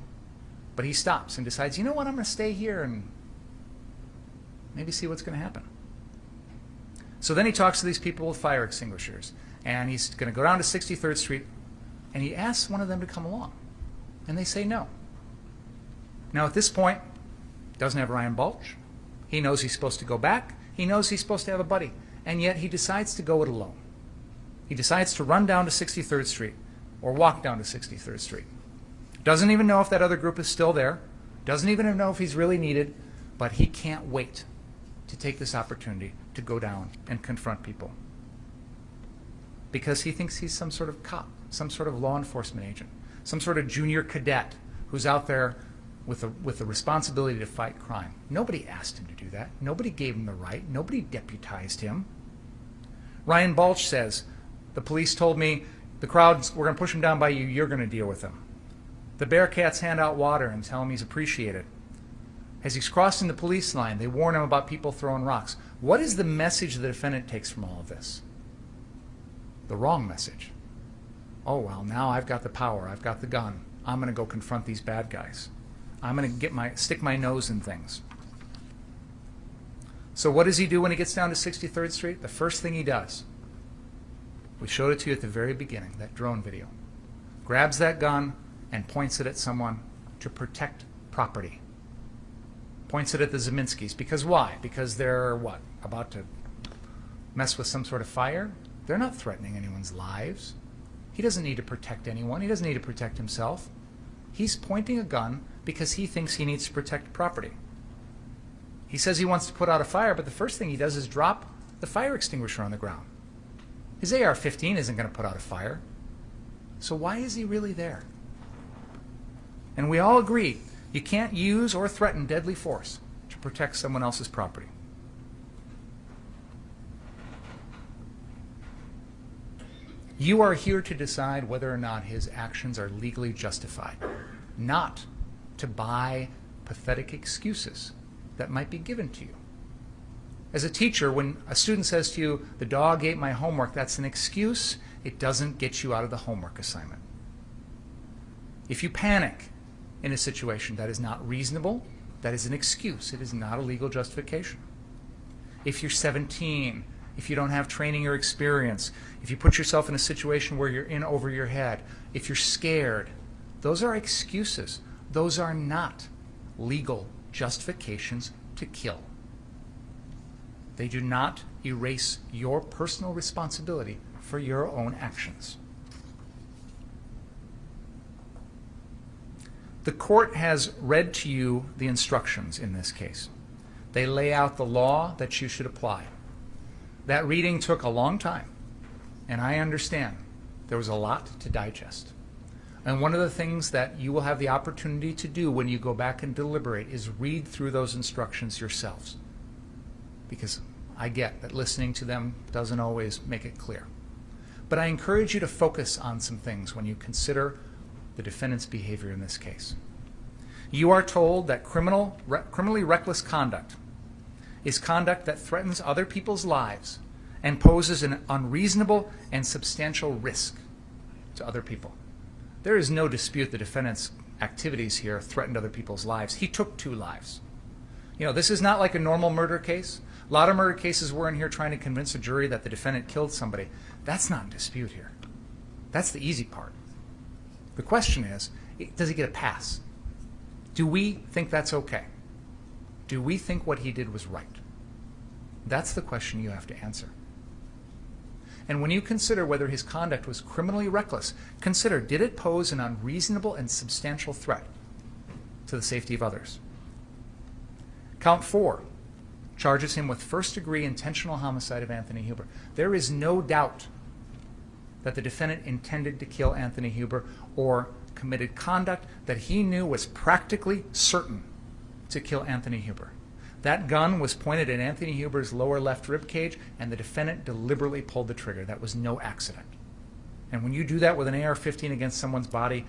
but he stops and decides, you know what, I'm going to stay here and maybe see what's going to happen. So then he talks to these people with fire extinguishers, and he's going to go down to 63rd Street, and he asks one of them to come along, and they say no. Now at this point, doesn't have Ryan Balch. He knows he's supposed to go back. He knows he's supposed to have a buddy, and yet he decides to go it alone. He decides to run down to 63rd Street or walk down to 63rd Street. Doesn't even know if that other group is still there. Doesn't even know if he's really needed, but he can't wait to take this opportunity to go down and confront people. Because he thinks he's some sort of cop, some sort of law enforcement agent, some sort of junior cadet who's out there with the responsibility to fight crime. Nobody asked him to do that. Nobody gave him the right. Nobody deputized him. Ryan Balch says, the police told me, the crowds, we're going to push them down by you, you're going to deal with them. The Bearcats hand out water and tell him he's appreciated. As he's crossing the police line, they warn him about people throwing rocks. What is the message the defendant takes from all of this? The wrong message. Oh, well, now I've got the power, I've got the gun. I'm going to go confront these bad guys. I'm going to stick my nose in things. So what does he do when he gets down to 63rd Street? The first thing he does, we showed it to you at the very beginning, that drone video, grabs that gun and points it at someone to protect property. Points it at the Zeminskis. Because why? Because they're, what, about to mess with some sort of fire? They're not threatening anyone's lives. He doesn't need to protect anyone. He doesn't need to protect himself. He's pointing a gun because he thinks he needs to protect property. He says he wants to put out a fire, but the first thing he does is drop the fire extinguisher on the ground. His AR-15 isn't going to put out a fire. So why is he really there? And we all agree, you can't use or threaten deadly force to protect someone else's property. You are here to decide whether or not his actions are legally justified, not to buy pathetic excuses that might be given to you. As a teacher, when a student says to you, the dog ate my homework, that's an excuse. It doesn't get you out of the homework assignment. If you panic in a situation that is not reasonable, that is an excuse. It is not a legal justification. If you're 17, if you don't have training or experience, if you put yourself in a situation where you're in over your head, if you're scared, those are excuses. Those are not legal justifications to kill. They do not erase your personal responsibility for your own actions. The court has read to you the instructions in this case. They lay out the law that you should apply. That reading took a long time, and I understand there was a lot to digest. And one of the things that you will have the opportunity to do when you go back and deliberate is read through those instructions yourselves. Because I get that listening to them doesn't always make it clear. But I encourage you to focus on some things when you consider the defendant's behavior in this case. You are told that criminally reckless conduct is conduct that threatens other people's lives and poses an unreasonable and substantial risk to other people. There is no dispute the defendant's activities here threatened other people's lives. He took 2 lives. You know, this is not like a normal murder case. A lot of murder cases we're in here trying to convince a jury that the defendant killed somebody. That's not in dispute here. That's the easy part. The question is, does he get a pass? Do we think that's okay? Do we think what he did was right? That's the question you have to answer. And when you consider whether his conduct was criminally reckless, consider, did it pose an unreasonable and substantial threat to the safety of others? Count 4 charges him with first-degree intentional homicide of Anthony Huber. There is no doubt that the defendant intended to kill Anthony Huber or committed conduct that he knew was practically certain to kill Anthony Huber. That gun was pointed at Anthony Huber's lower left rib cage, and the defendant deliberately pulled the trigger. That was no accident. And when you do that with an AR-15 against someone's body,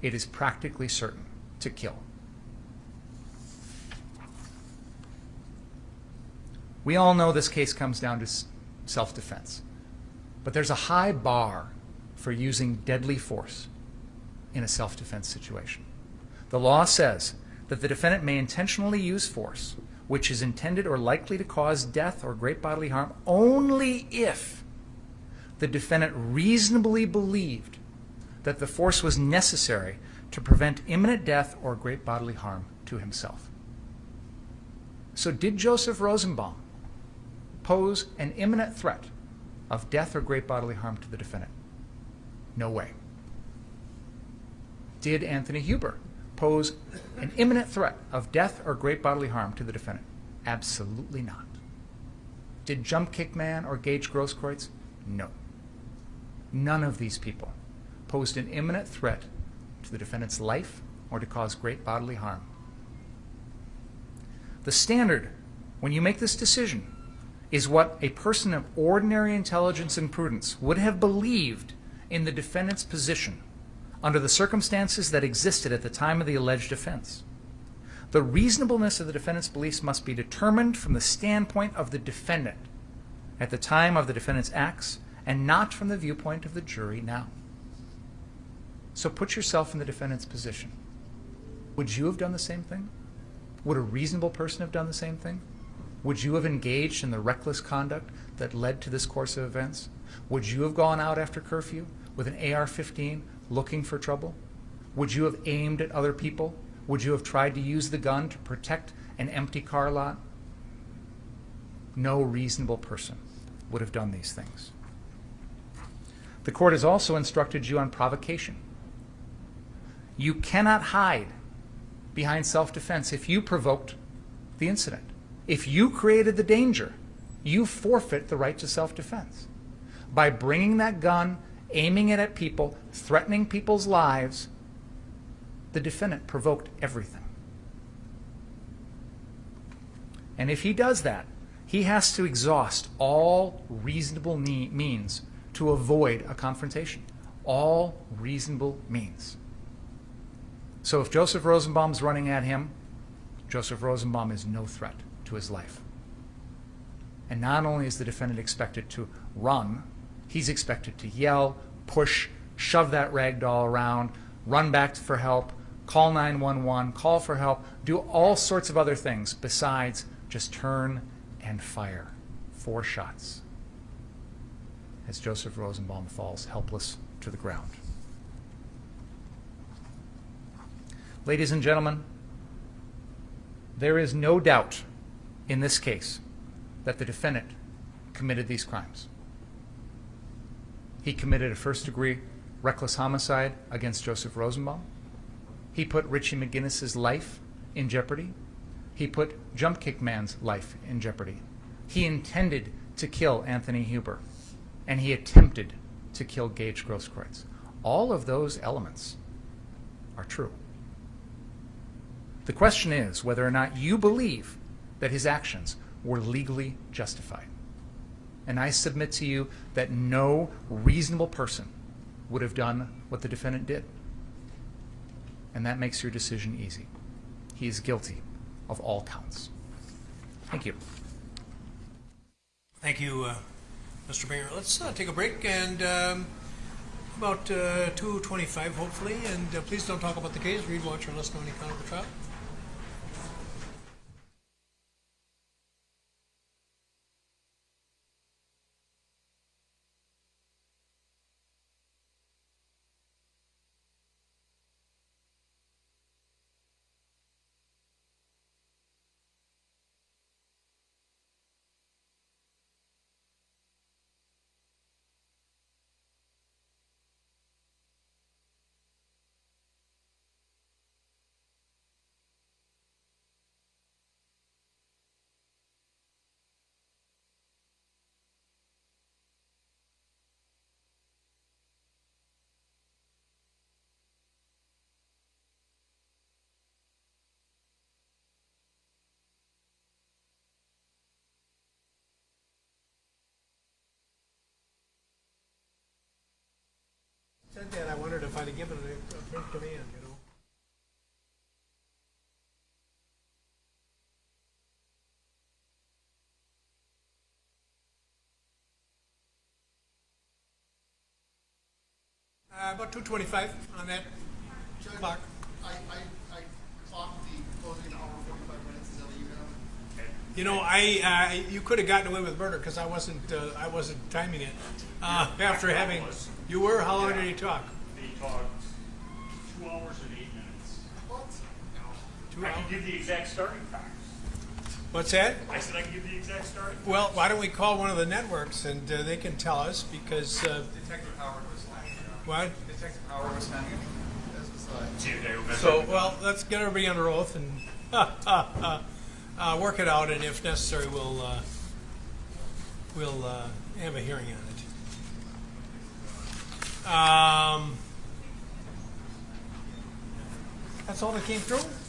it is practically certain to kill. We all know this case comes down to self-defense. But there's a high bar for using deadly force in a self-defense situation. The law says that the defendant may intentionally use force which is intended or likely to cause death or great bodily harm only if the defendant reasonably believed that the force was necessary to prevent imminent death or great bodily harm to himself. So did Joseph Rosenbaum pose an imminent threat of death or great bodily harm to the defendant? No way. Did Anthony Huber pose an imminent threat of death or great bodily harm to the defendant? Absolutely not. Did Jump Kick Man or Gage Grosskreutz? No. None of these people posed an imminent threat to the defendant's life or to cause great bodily harm. The standard, when you make this decision, is what a person of ordinary intelligence and prudence would have believed in the defendant's position under the circumstances that existed at the time of the alleged offense. The reasonableness of the defendant's beliefs must be determined from the standpoint of the defendant at the time of the defendant's acts and not from the viewpoint of the jury now. So put yourself in the defendant's position. Would you have done the same thing? Would a reasonable person have done the same thing? Would you have engaged in the reckless conduct that led to this course of events? Would you have gone out after curfew with an AR-15 looking for trouble? Would you have aimed at other people? Would you have tried to use the gun to protect an empty car lot? No reasonable person would have done these things. The court has also instructed you on provocation. You cannot hide behind self-defense if you provoked the incident. If you created the danger, you forfeit the right to self-defense. By bringing that gun, aiming it at people, threatening people's lives, the defendant provoked everything. And if he does that, he has to exhaust all reasonable means to avoid a confrontation. All reasonable means. So if Joseph Rosenbaum's running at him, Joseph Rosenbaum is no threat to his life. And not only is the defendant expected to run, he's expected to yell, push, shove that rag doll around, run back for help, call 911, call for help, do all sorts of other things besides just turn and fire 4 shots as Joseph Rosenbaum falls helpless to the ground. Ladies and gentlemen, there is no doubt in this case that the defendant committed these crimes. He committed a first-degree reckless homicide against Joseph Rosenbaum. He put Richie McGinnis's life in jeopardy. He put Jump Kick Man's life in jeopardy. He intended to kill Anthony Huber, and he attempted to kill Gage Grosskreutz. All of those elements are true. The question is whether or not you believe that his actions were legally justified. And I submit to you that no reasonable person would have done what the defendant did. And that makes your decision easy. He is guilty of all counts. Thank you. Thank you, Mr. Mayor. Let's take a break and about 2:25 hopefully. And please don't talk about the case. Read, watch, or listen to any count of the trial. Said that, I wondered if I'd have given it a print command, you know. About 2:25 on that clock. I clocked the closing hour 45 minutes. Is that what you have? You know, you could have gotten away with murder because I wasn't timing it. After having, you were. How long did he talk? He talked 2 hours and 8 minutes. What? 2 I hours. can give the exact starting time. What's that? I said I can give the exact starting time. Well, why don't we call one of the networks and they can tell us because. Detective Howard was lying. What? Detective Howard was lying. See if they remember. So, well, let's get everybody under oath and work it out, and if necessary, we'll have a hearing on it. That's all that came through?